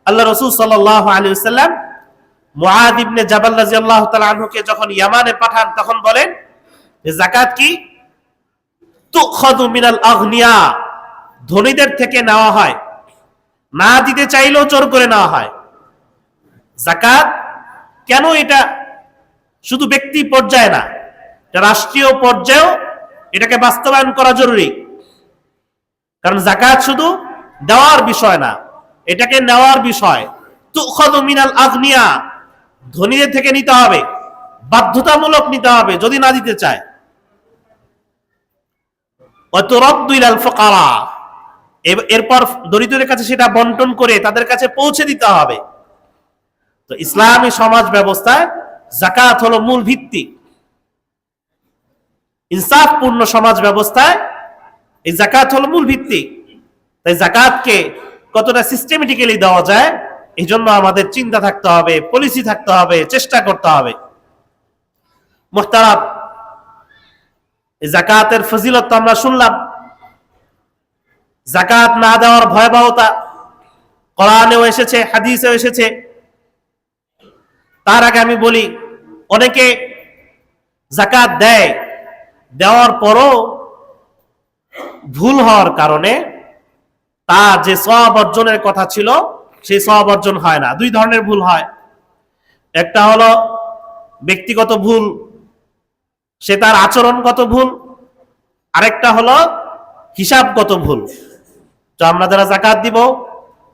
আল্লাহ রাসূল সাল্লাল্লাহু আলাইহি ওয়াসাল্লাম মুআদ ইবনে জাবাল রাদিয়াল্লাহু তাআলা আনহুকে যখন ইয়ামানে পাঠান, তখন বলেন যে যাকাত কি? তুখাযু মিনাল আগনিয়া, ধনীদের থেকে নেওয়া হয়, না দিতে চাইলেও জোর করে নেওয়া হয়। যাকাত কেন? এটা শুধু ব্যক্তি পর্যায়ে না, এটা রাষ্ট্রীয় পর্যায়েও এটাকে বাস্তবায়ন করা জরুরি। কারণ যাকাত শুধু দেওয়ার বিষয় না, এটাকে নেওয়ার বিষয়। তুখাযু মিনাল আগনিয়া, ধনীদের থেকে নিতে হবে, বাধ্যতামূলক নিতে হবে যদি না দিতে চায়। ওয়া তুরাদ্দু ইলাল ফুকারা, এরপর দরিদ্রদের কাছে সেটা বন্টন করে তাদের কাছে পৌঁছে দিতে হবে। তো ইসলামী সমাজ ব্যবস্থায় যাকাত হলো মূল ভিত্তি। ইনসাফপূর্ণ সমাজ ব্যবস্থায় এই যাকাত হলো মূল ভিত্তি। তাই যাকাতকে কতটা সিস্টেমেটিক্যালি দেওয়া যায়, এই জন্য আমাদের চিন্তা থাকতে হবে, পলিসি থাকতে হবে, চেষ্টা করতে হবে। মুহতারাম, যাকাতের ফজিলত তো আমরা শুনলাম। যাকাত না দেওয়ার ভয়াবহতা কোরআনেও এসেছে, হাদিসেও এসেছে। তার আগে আমি বলি, অনেকে যাকাত দেয়, দেওয়ার পরও ভুল হওয়ার কারণে তার যে সওয়াব অর্জনের কথা ছিল সেই সওয়াব অর্জন হয় না। দুই ধরনের ভুল হয়। একটা হলো ব্যক্তিগত ভুল, সে তার আচরণগত ভুল। আরেকটা হলো হিসাবগত ভুল। তো আমরা যারা যাকাত দিব,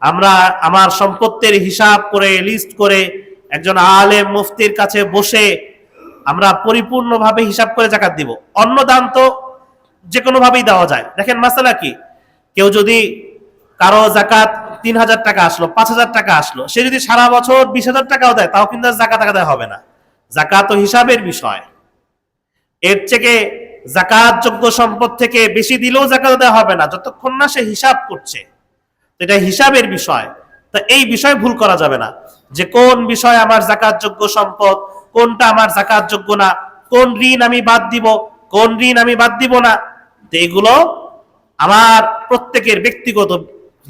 আমরা আমার সম্পত্তির হিসাব করে, লিস্ট করে, একজন আলেম মুফতির কাছে বসে আমরা পরিপূর্ণভাবে হিসাব করে যাকাত দিব। অন্য দান তো যে কোনো ভাবেই দেওয়া যায়। দেখেন মাসালা কি, কেউ যদি কারো যাকাত ৩,০০০ টাকা আসলো, ৫,০০০ টাকা আসলো, সে যদি সারা বছর ২০,০০০ টাকাও দেয়, তাও কিন্তু যাকাত আদায় হবে না। যাকাত তো হিসাবের বিষয়। এর থেকে যাকাতযোগ্য সম্পদ থেকে বেশি দিলেও যাকাত আদায় হবে না, যতক্ষণ না সে হিসাব করছে। এটা হিসাবের বিষয়। তো এই বিষয় ভুল করা যাবে না, যে কোন বিষয় আমার যাকাতযোগ্য সম্পদ, কোনটা আমার যাকাতযোগ্য না, কোন ঋণ আমি বাদ দিব, কোন ঋণ আমি বাদ দিব না। তো এগুলো আমার প্রত্যেকের ব্যক্তিগত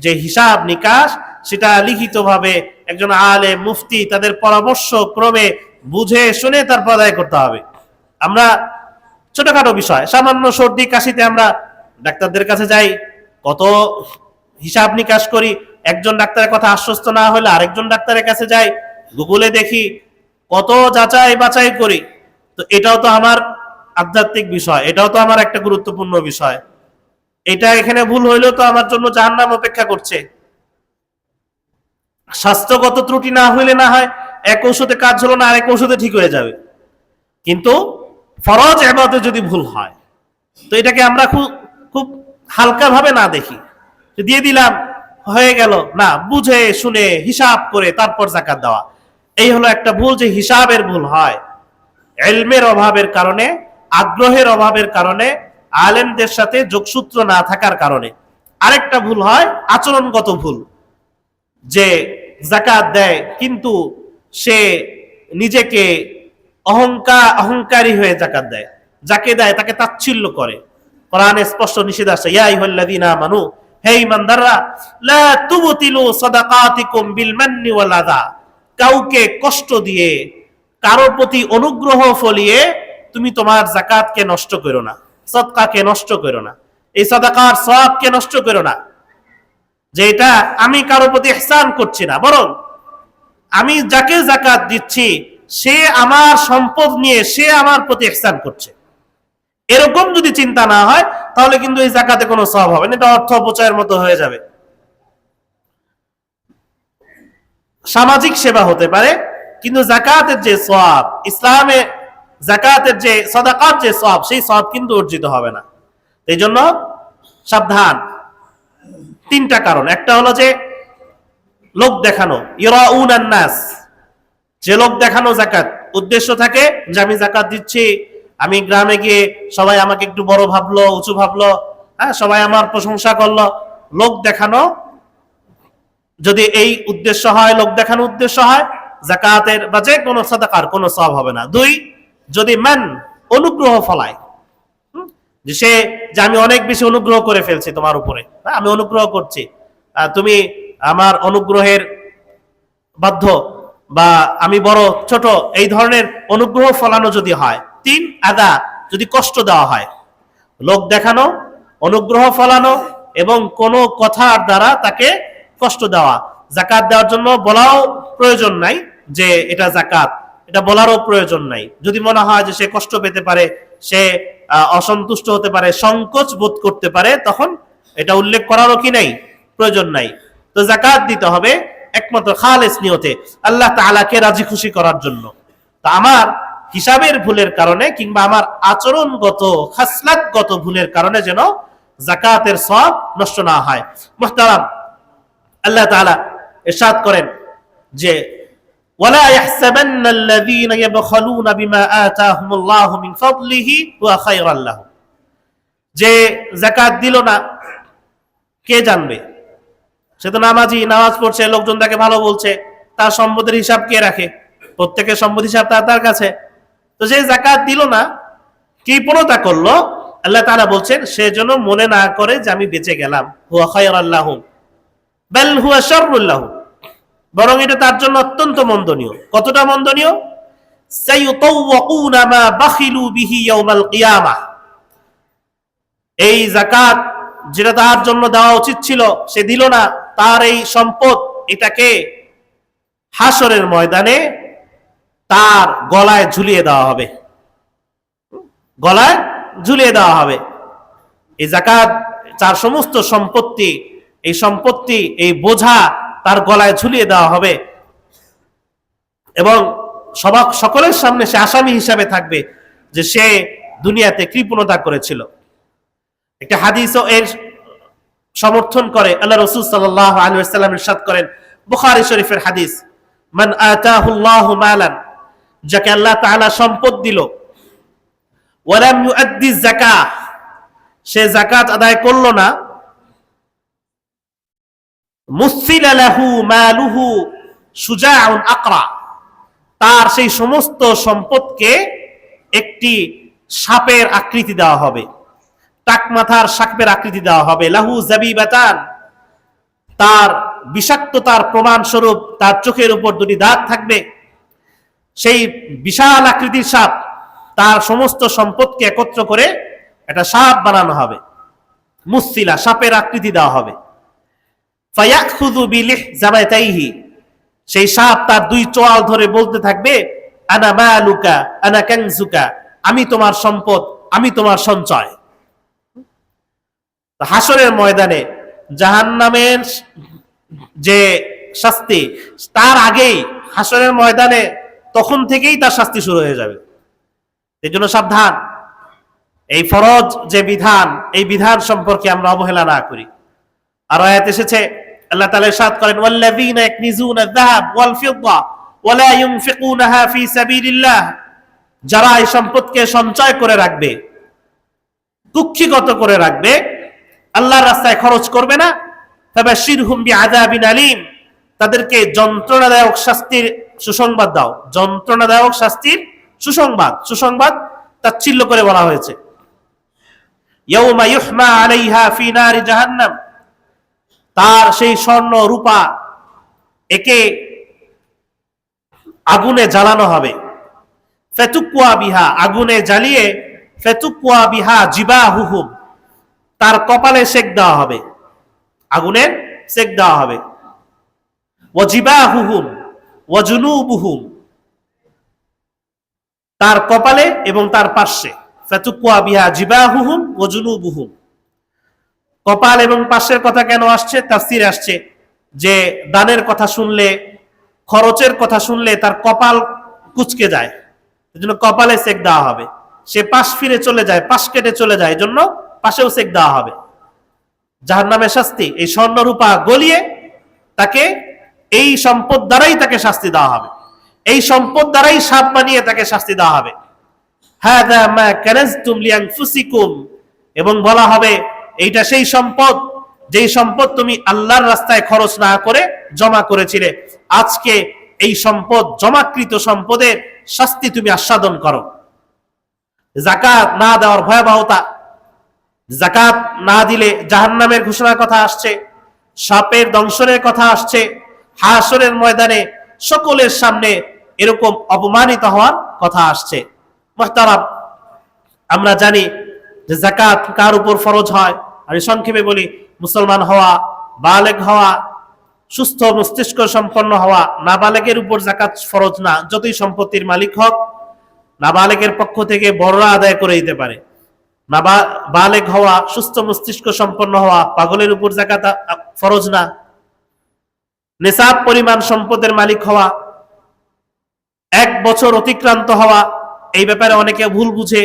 যে হিসাব নিকাশ, সেটা লিখিতভাবে একজন আলেম মুফতি তাদের পরামর্শ ক্রমে বুঝে শুনে তারপর আদায় করতে হবে। আমরা ছোটখাটো বিষয়, সামান্য সর্দি কাশিতে আমরা ডাক্তারদের কাছে যাই, কত হিসাব নিকাশ করি। একজন ডাক্তারের কথা আশ্বস্ত না হলে আরেকজন ডাক্তারের কাছে যাই, গুগলে দেখি, কত যাচাই বাছাই করি। তো এটাও তো আমার আধ্যাত্মিক বিষয়, এটাও তো আমার একটা গুরুত্বপূর্ণ বিষয়। এটা এখানে ভুল হইলেও তো আমার জন্য জাহান্নাম অপেক্ষা করছে। স্বাস্থ্যগত ত্রুটি না হইলে না হয় এক ঔষধে কাজ হলো না, আরেক ঔষধে ঠিক হয়ে যাবে। কিন্তু ফরজ ইবাদতে যদি ভুল হয়, তো এটাকে আমরা খুব খুব হালকা ভাবে না দেখি, দিয়ে দিলাম হয়ে গেল না, বুঝে শুনে হিসাব করে তারপর যাকাত দেওয়া। এই হলো একটা ভুল, যে হিসাবের ভুল হয় ইলমের অভাবের কারণে, আগ্রহের অভাবের কারণে, আলেমদের সাথে যোগসূত্র না থাকার কারণে। আরেকটা ভুল হয় আচরণগত ভুল, যে যাকাত দেয় কিন্তু সে নিজেকে অহংকারী হয়ে যাকাত দেয়, যাকে দেয় তাকে তাচ্ছিল্য করে। কোরআনে স্পষ্ট নিষেধ আছে, ইয়া আইয়ুহাল্লাযীনা আমানু, হে ঈমানদাররা, লা তুবতিলু সাদাকাতিকুম বিল মান্নি ওয়াল আযা, কাউকে কষ্ট দিয়ে, কারোর প্রতি অনুগ্রহ ফলিয়ে তুমি তোমার যাকাতকে নষ্ট করো না, সদকাকে নষ্ট করো না, এই সাদাকার সওয়াবকে নষ্ট করো না। যে এটা আমি কারোর প্রতি ইহসান করছি না, বরং আমি যাকে যাকাত দিচ্ছি সে আমার সম্পদ নিয়ে সে আমার প্রতি ইহসান করছে। এরকম যদি চিন্তা না হয়, তাহলে কিন্তু এই যাকাতে কোনো সওয়াব হবে না, এটা অর্থ অপচয়ের মতো হয়ে যাবে। সামাজিক সেবা হতে পারে, কিন্তু যাকাতের যে সওয়াব, ইসলামে যাকাতের যে সাদাকার যে সওয়াব, সেই সওয়াব কিন্তু অর্জিত হবে না। এই জন্য সাবধান। তিনটা কারণ। একটা হলো যে লোক দেখানো, ইরাউনান নাস, যে লোক দেখানো যাকাত, উদ্দেশ্য থাকে যে আমি যাকাত দিচ্ছি, আমি গ্রামে গিয়ে সবাই আমাকে একটু বড় ভাবলো, উঁচু ভাবলো, হ্যাঁ, সবাই আমার প্রশংসা করলো। লোক দেখানো যদি এই উদ্দেশ্য হয়, লোক দেখানো উদ্দেশ্য হয়, যাকাতের বা যে কোনো সাদাকার কোনো সওয়াব হবে না। দুই, যদি মান, অনুগ্রহ ফলায়, যে সে যে আমি অনেক বেশি অনুগ্রহ করে ফেলছি তোমার উপরে, আমি অনুগ্রহ করছি, তুমি আমার অনুগ্রহের বাধ্য, বা আমি বড় ছোট, এই ধরনের অনুগ্রহ ফলানো যদি হয়। তিন, আদা, যদি কষ্ট দেওয়া হয়। লোক দেখানো, অনুগ্রহ ফলানো এবং কোনো কথার দ্বারা তাকে কষ্ট দেওয়া। যাকাত দেওয়ার জন্য বলাও প্রয়োজন নাই যে এটা যাকাত, এটা বলারও প্রয়োজন নাই। যদি মনে হয় যে সে কষ্ট পেতে পারে, সে অসন্তুষ্ট হতে পারে, সংকোচ বোধ করতে পারে, তখন এটা উল্লেখ করারও কি নাই, প্রয়োজন নাই। তো যাকাত দিতে হবে একমাত্র খালেস নিয়তে, আল্লাহ তাআলাকে রাজি খুশি করার জন্য। তা আমার হিসাবের ভুলের কারণে কিংবা আমার আচরণগত খাসলাতগত ভুলের কারণে যেন যাকাতের সওয়াব নষ্ট না হয়। মুহতারাম, আল্লাহ তাআলা ইরশাদ করেন যে ওয়ালা ইয়াহসাবান্নাল্লাযীনা ইয়াবখালুনা বিমা আতাহুমুল্লাহু মিন ফাদলিহি ওয়া খায়রাল লাহুম, যে যাকাত দিল না কে জানবে, সে তো নামাজি, নামাজ পড়ছে, লোকজন তাকে ভালো বলছে, তার সম্পদের হিসাব কে রাখে? প্রত্যেকের সম্পদ হিসাব তার কাছে। তো যে জাকাত দিল না, কৃপণতা করলো, আল্লাহ তাআলা বলছেন সে যেন মনে না করে যে আমি বেঁচে গেলাম, হুয়া খায়রাল লাহু বাল হুয়া শাররুল লাহু, বরং এটা তার জন্য অত্যন্ত মন্দনীয়। কতটা মন্দনীয়? সাইয়ুতাওয়াকুনা মা বাখিলু বিহি ইয়াউমাল কিয়ামাহ, এই যাকাত যেটা তার জন্য দেওয়া উচিত ছিল সে দিল না, তার এই সম্পদ এটাকে হাসরের ময়দানে তার গলায় ঝুলিয়ে দেওয়া হবে, গলায় ঝুলিয়ে দেওয়া হবে। এই যাকাত তার সমস্ত সম্পত্তি, এই সম্পত্তি, এই বোঝা তার গলায় ঝুলিয়ে দেওয়া হবে এবং সকলের সামনে সে আসামি হিসাবে থাকবে যে সে দুনিয়াতে কৃপণতা করেছিল। একটা হাদিসও এর সমর্থন করে। আল্লাহ রাসূল সাল্লাল্লাহু আলাইহি ওয়াসাল্লাম ইরশাদ করেন, বুখারী শরীফের হাদিস, মান আতাহুল্লাহু মালান, যাকে আল্লাহ তাআলা সম্পদ দিল, ওয়ালাম ইউআদ্দি যাকাত, সে যাকাত আদায় করলো না, মুসিলা লাহু মালুহু সুজাউন আকরা, তার সেই সমস্ত সম্পদকে একটি সাপের আকৃতি দেওয়া হবে, টাক মাথার সাপের আকৃতি দেওয়া হবে। লাহু জাবিবাতান, তার বিষাক্ততার প্রমাণ স্বরূপ তার চোখের উপর দুটি দাঁত থাকবে। সেই বিশাল আকৃতির সাপ, তার সমস্ত সম্পদকে একত্র করে একটা সাপ বানানো হবে, মুসিলা, সাপের আকৃতি দেওয়া হবে। ফায়াখুযু বিলিহজামাতাইহি, সেই সাপ তার দুই চোয়াল ধরে বলতে থাকবে, আনা মালুকা আনা কানজুকা, আমি তোমার সম্পদ, আমি তোমার সঞ্চয়। হাসরের ময়দানে জাহান্নামের যে শাস্তি, তার আগেই হাসরের ময়দানে তখন থেকেই তার শাস্তি শুরু হয়ে যাবে। এই জন্য সাবধান, এই ফরজ যে বিধান, এই বিধান সম্পর্কে আমরা অবহেলা না করি। আর আয়াত এসেছে, আল্লাহ তাআলা ইরশাদ করেন, ওয়াল্লাযীনা ইয়াকনিজুনা আয-যাহাব ওয়াল ফিদ্দা ওয়া লা ইউনফিকুনাহা ফি সাবিলিল্লাহ, যারা এই সম্পদকে সঞ্চয় করে রাখবে, কুক্ষিগত করে রাখবে, আল্লাহর রাস্তায় খরচ করবে না, ফাবাশশিরহুম বিআযাবিন আলীম, তাদেরকে যন্ত্রণাদায়ক শাস্তির সুসংবাদ দাও। যন্ত্রণাদায়ক শাস্তির সুসংবাদ, সুসংবাদ তাচ্ছিল্য করে বলা হয়েছে। ইয়াউমা ইউহমা আলাইহা ফি নারি জাহান্নাম, তার সেই স্বর্ণ রূপা একে আগুনে জ্বালানো হবে। ফাতুকুয়া বিহা, আগুনে জ্বালিয়ে, ফাতুকুয়া বিহা জিবাহুহুম, তার কপালে সেক দেওয়া হবে, আগুনে সেক দেওয়া হবে। ওয়া জিবাহুহুম ওয়া জুনুবুহুম, তার কপালে এবং তার পার্শ্বে। ফাতুকুয়া বিহা জিবাহুহুম ওয়া জুনুবুহুম, কপাল এবং পাশের কথা কেন আসছে? তাফসীরে আসছে যে দানের কথা শুনলে, খরচের কথা শুনলে তার কপাল কুঁচকে যায়, এজন্য কপালে সেক দেওয়া হবে। সে পাশ ফিরে চলে যায়, পাশ কেটে চলে যায়, এজন্য পাশেও সেক দেওয়া হবে। জাহান্নামের শাস্তি, এই স্বর্ণরূপা গলিয়ে তাকে এই সম্পদ দ্বারাই তাকে শাস্তি দেওয়া হবে, এই সম্পদ দ্বারাই সাপ বানিয়ে তাকে শাস্তি দেওয়া হবে। হাযা মা কানাজতুম লিআনফুসিকুম, এবং বলা হবে এইটা সেই সম্পদ, যেই সম্পদ তুমি আল্লাহর রাস্তায় খরচ না করে জমা করেছিলে, আজকে এই সম্পদ, জমাকৃত সম্পদের শাস্তি তুমি আস্বাদন করো। যাকাত না দেওয়ার ভয়াবহতা, যাকাত না দিলে জাহান্নামের ঘোষণার কথা আসছে, সাপের দংশনের কথা আসছে, হাসরের ময়দানে সকলের সামনে এরকম অপমানিত হওয়ার কথা আসছে। মুহতারাম, আমরা জানি যে যাকাত কার উপর ফরজ হয়। আমি সংক্ষেপে বলি, মুসলমান হওয়া, বালেগ হওয়া, সুস্থ মস্তিষ্ক সম্পন্ন হওয়া, নাবালেগের উপর যাকাত ফরজ না। যতই সম্পত্তির মালিক হোক, নাবালেগের পক্ষ থেকে বড়রা আদায় করে দিতে পারে। বালেগ হওয়া, সুস্থ মস্তিষ্ক সম্পন্ন হওয়া, পাগলের উপর যাকাত ফরজ না। নিসাব পরিমাণ সম্পদের মালিক হওয়া, 1 বছর অতিক্রান্ত হওয়া, এই ব্যাপারে অনেকে ভুল বুঝে।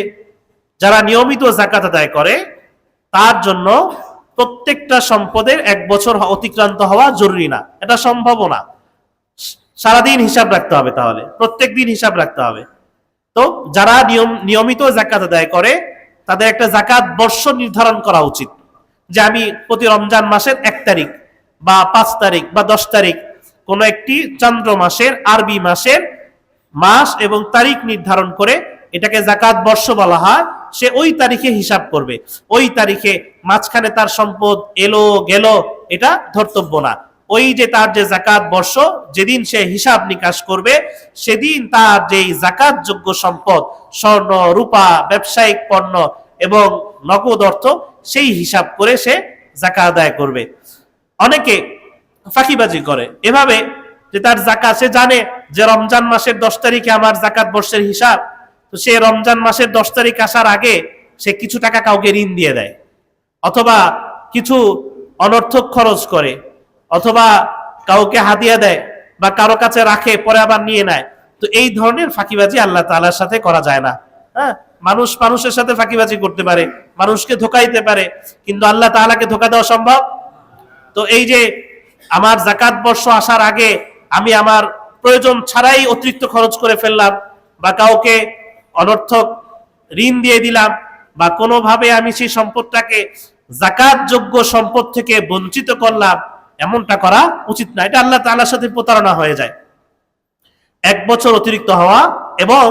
যারা নিয়মিত যাকাত আদায় করে তার জন্য প্রত্যেকটা সম্পদের 1 বছর অতিক্রান্ত হওয়া জরুরি না, এটা সম্ভব না। সারাদিন হিসাব রাখতে হবে, তাহলে প্রত্যেক দিন হিসাব রাখতে হবে। তো যারা নিয়মিত যাকাত আদায় করে তাদের একটা যাকাত বর্ষ নির্ধারণ করা উচিত, যে আমি প্রতি রমজান মাসের 1 তারিখ বা 5 তারিখ বা 10 তারিখ কোন একটি চন্দ্র মাসের আরবি মাসের মাস এবং তারিখ নির্ধারণ করে এটাকে যাকাত বর্ষ বলা হয়, সে ওই তারিখে হিসাব করবে। ওই তারিখে মাঝখানে তার সম্পদ এলো গেল এটা ধর্তব্য না। ওই যে তার যে যাকাত বর্ষ যেদিন সে হিসাব নিকাশ করবে সেদিন তার যেই যাকাত যোগ্য সম্পদ স্বর্ণ রূপা ব্যবসায়িক পণ্য এবং নগদ অর্থ সেই হিসাব করে সে যাকাত আদায় করবে। অনেকে ফাঁকিবাজি করে এভাবে যে তার যাকাত, সে জানে যে রমজান মাসের 10 তারিখে আমার যাকাত বর্ষের হিসাব, তো সে রমজান মাসের 10 তারিখ আসার আগে সে কিছু টাকা কাউকে ঋণ দিয়ে দেয়, অথবা কিছু অনর্থক খরচ করে, অথবা কাউকে হাদিয়া দেয় বা কারো কাছে রাখে পরে আবার নিয়ে নেয়। তো এই ধরনের ফাঁকিবাজি আল্লাহ তাআলার সাথে করা যায় না। হ্যাঁ, মানুষ মানুষের সাথে ফাঁকিবাজি করতে পারে, মানুষকে ধোঁকা দিতে পারে, কিন্তু আল্লাহ তাআলাকে ধোঁকা দেওয়া সম্ভব? তো এই যে আমার যাকাত বর্ষ আসার আগে আমি আমার প্রয়োজন ছাড়াই অতিরিক্ত খরচ করে ফেললাম, বা কাউকে অনর্থক ঋণ দিয়ে দিলাম, বা কোনোভাবে আমি সেই সম্পদটাকে যাকাত যোগ্য সম্পদ থেকে বঞ্চিত করলাম, এমনটা করা উচিত না। এটা আল্লাহ তাআলার সাথে প্রতারণা হয়ে যায়। 1 বছর অতিরিক্ত হওয়া এবং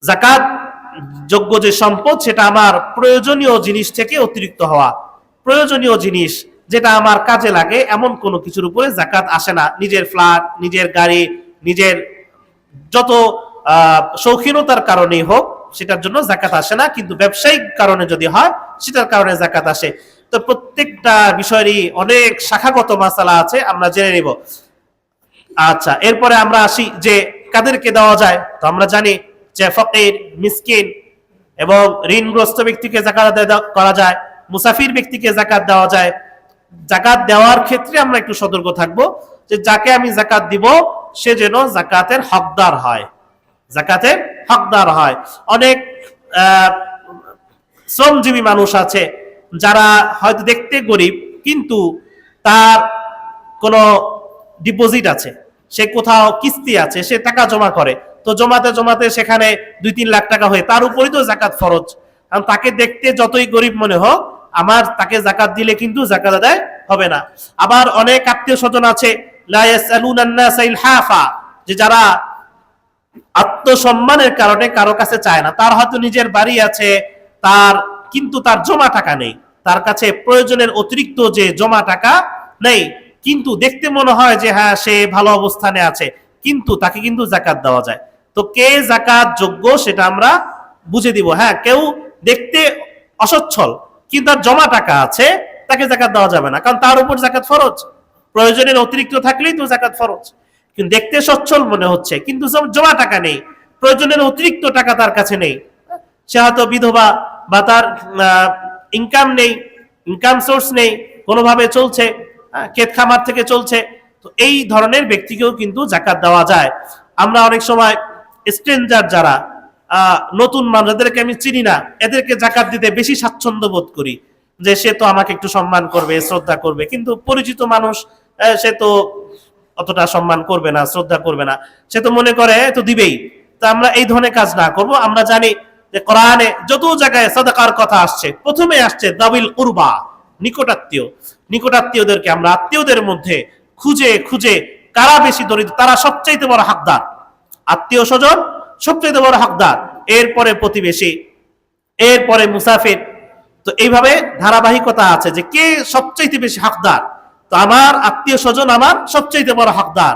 যাকাত যোগ্য যে সম্পদ সেটা আমার প্রয়োজনীয় জিনিস থেকে অতিরিক্ত হওয়া, প্রয়োজনীয় জিনিস যেটা আমার কাজে লাগে এমন কোনো কিছুর উপরে যাকাত আসে না। নিজের ফ্ল্যাট, নিজের গাড়ি, নিজের যত শৌখিনতার কারণেই হোক সেটার জন্য যাকাত আসে না, কিন্তু ব্যবসায়িক কারণে যদি হয় সেটার কারণে যাকাত আসে। তো প্রত্যেকটা বিষয়েরই অনেক শাখাগত মাসালা আছে, আমরা জেনে নিব। আচ্ছা, এরপরে আমরা আসি যে কাদেরকে দেওয়া যায়। তো আমরা জানি যে ফকির, মিসকিন এবং ঋণগ্রস্ত ব্যক্তিকে যাকাত আদায় করা যায়, মুসাফির ব্যক্তিকে যাকাত দেওয়া যায়। যাকাত দেওয়ার ক্ষেত্রে আমরা একটু সতর্ক থাকবো যে যাকে আমি যাকাত দিব সে যেন যাকাতের হকদার হয়, যাকাতের হকদার হয়। অনেক শ্রমজীবী মানুষ আছে যারা হয়তো দেখতে গরিব কিন্তু তার কোনো ডিপোজিট আছে, সে কোথাও কিস্তি আছে, সে টাকা জমা করে, তো জমাতে জমাতে সেখানে 2-3 লাখ টাকা হয়ে, তার উপরই তো যাকাত ফরজ। কারণ তাকে দেখতে যতই গরিব মনে হোক, আমার তাকে যাকাত দিলে কিন্তু যাকাত আদায় হবে না। আবার অনেক আত্মীয় স্বজন আছে লা ইয়াসআলুনান নাসা ইলহাফা, যে যারা আত্মসম্মানের কারণে কারো কাছে চায় না। তার হয়তো নিজের বাড়ি আছে, তার কিন্তু তার জমা টাকা নেই, তার কাছে প্রয়োজনের অতিরিক্ত যে জমা টাকা নেই, কিন্তু দেখতে মনে হয় যে হ্যাঁ সে ভালো অবস্থানে আছে, কিন্তু তাকে কিন্তু যাকাত দেওয়া যায়। তো কে যাকাত যোগ্য সেটা আমরা বুঝে দিব। হ্যাঁ, কেউ দেখতে অসচ্ছল কিন্তু তার জমা টাকা আছে, তাকে যাকাত দেওয়া যাবে না, কারণ তার উপর যাকাত ফরজ। প্রয়োজনের অতিরিক্ত থাকলেই তো যাকাত ফরজ। কিন্তু দেখতে সচ্ছল মনে হচ্ছে কিন্তু জমা টাকা নেই, প্রয়োজনের অতিরিক্ত টাকা তার কাছে নেই, সে হয়তো বিধবা বা তার ইনকাম নেই, ইনকাম সোর্স নেই, কোনোভাবে চলছে, ক্ষেত খামার থেকে চলছে, তো এই ধরনের ব্যক্তিকেও কিন্তু যাকাত দেওয়া যায়। আমরা অনেক সময় স্ট্রেঞ্জার যারা নতুন মানুষ, এদেরকে আমি চিনি না, এদেরকে যাকাত দিতে বেশি স্বাচ্ছন্দ্য বোধ করি, যে সে তো আমাকে একটু সম্মান করবে, শ্রদ্ধা করবে, কিন্তু পরিচিত মানুষ সে তো অতটা সম্মান করবে না, শ্রদ্ধা করবে না, সে তো মনে করে তো দিবেই। তো আমরা এই ধরনের কাজ না করব। আমরা জানি যে কোরআনে যত জায়গায় সাদাকার কথা আসছে, প্রথমে আসছে দাবিল কুরবা, নিকটাত্মীয়, নিকটাত্মীয়দেরকে আমরা আত্মীয়দের মধ্যে খুঁজে খুঁজে কারা বেশি দরিদ্র, তারা সবচাইতে বড় হকদার, আত্মীয় স্বজন সবচাইতে বড় হকদার, এরপরে প্রতিবেশী, এরপরে মুসাফির। তো এইভাবে ধারাবাহিকতা আছে যে কে সবচাইতে বেশি হকদার। তো আমার আত্মীয় স্বজন আমার সবচাইতে বড় হকদার।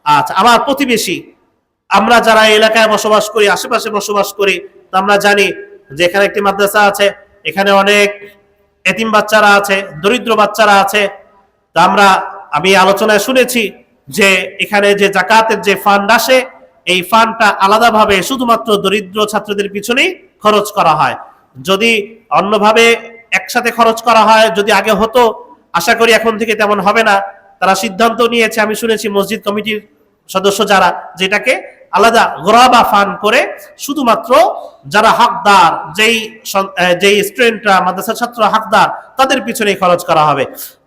আচ্ছা, আমার প্রতিবেশী, আমরা যারা এলাকায় বসবাস করি, আশেপাশে বসবাস করি, তো আমরা জানি যে এখানে একটি মাদ্রাসা আছে, এখানে অনেক এতিম বাচ্চারা আছে, দরিদ্র বাচ্চারা আছে। তা আমি আলোচনায় শুনেছি যে এখানে যে যাকাতের যে ফান্ড আসে, এই ফান্ডটা আলাদাভাবে শুধুমাত্র দরিদ্র ছাত্রদের পিছনেই খরচ করা হয়। যদি অন্যভাবে একসাথে খরচ করা হয়, যদি আগে হতো, আশা করি এখন থেকে তেমন হবে না। তারা সিদ্ধান্ত নিয়েছে, আমি শুনেছি মসজিদ কমিটির সদস্য যারা, যেটাকে আলাদা গোরাবা ফান্ড করে শুধুমাত্র যারা হকদার, যেই স্টুডেন্টরা মাদ্রাসার ছাত্র হকদার, তাদের পিছনে খরচ করা হবে।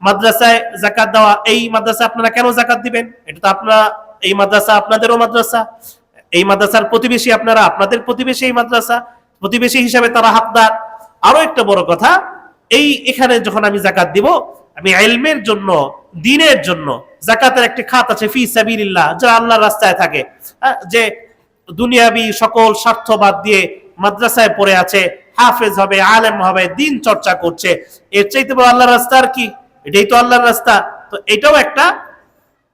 মাদ্রাসায় যাকাত দেওয়া, এই মাদ্রাসা আপনারা কেন যাকাত দিবেন? এটা তো আপনারা, এই মাদ্রাসা আপনাদেরও মাদ্রাসা, এই মাদ্রাসার প্রতিবেশী আপনারা, আপনাদের প্রতিবেশী এই মাদ্রাসা, প্রতিবেশী হিসাবে তারা হকদার। আরো একটা বড় কথা, এখানে যখন আমি যাকাত দিব, আমি ইলমের জন্য, দ্বীনের জন্য। যাকাতের একটি খাত আছে ফি সাবিলিল্লাহ, যারা আল্লাহর রাস্তায় থাকে, যে দুনিয়াবি সকল স্বার্থ বাদ দিয়ে মাদ্রাসায় পড়ে আছে, হাফেজ হবে, আলেম হবে, দ্বীন চর্চা করছে, এর চাইতে বড় আল্লাহর রাস্তা আর কি? এটাই তো আল্লাহর রাস্তা। তো এটাও একটা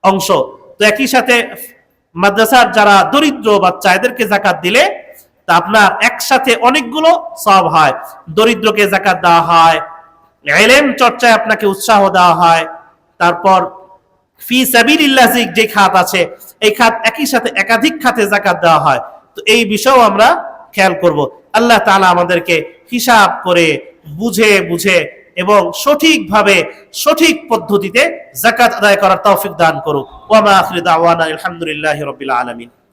অংশ। তো একই সাথে মাদ্রাসার যারা দরিদ্র বাচ্চা, এদেরকে যাকাত দিলে তা আপনার একসাথে অনেকগুলো সওয়াব হয়। দরিদ্রকে যাকাত দেওয়া হয়, ইলম চর্চায় আপনাকে উৎসাহ দেওয়া হয়, তারপর ফি সাবিলিল্লাহ যে খাত আছে, এই খাত একই সাথে একাধিক খাতে যাকাত দেওয়া হয়। তো এই বিষয়ও আমরা খেয়াল করব। আল্লাহ তাআলা আমাদেরকে হিসাব করে বুঝে বুঝে এবং সঠিকভাবে সঠিক পদ্ধতিতে যাকাত আদায় করার তৌফিক দান করুক। ওয়া মা আখিরু দাওয়ানা আলহামদুলিল্লাহি রাব্বিল আলামিন।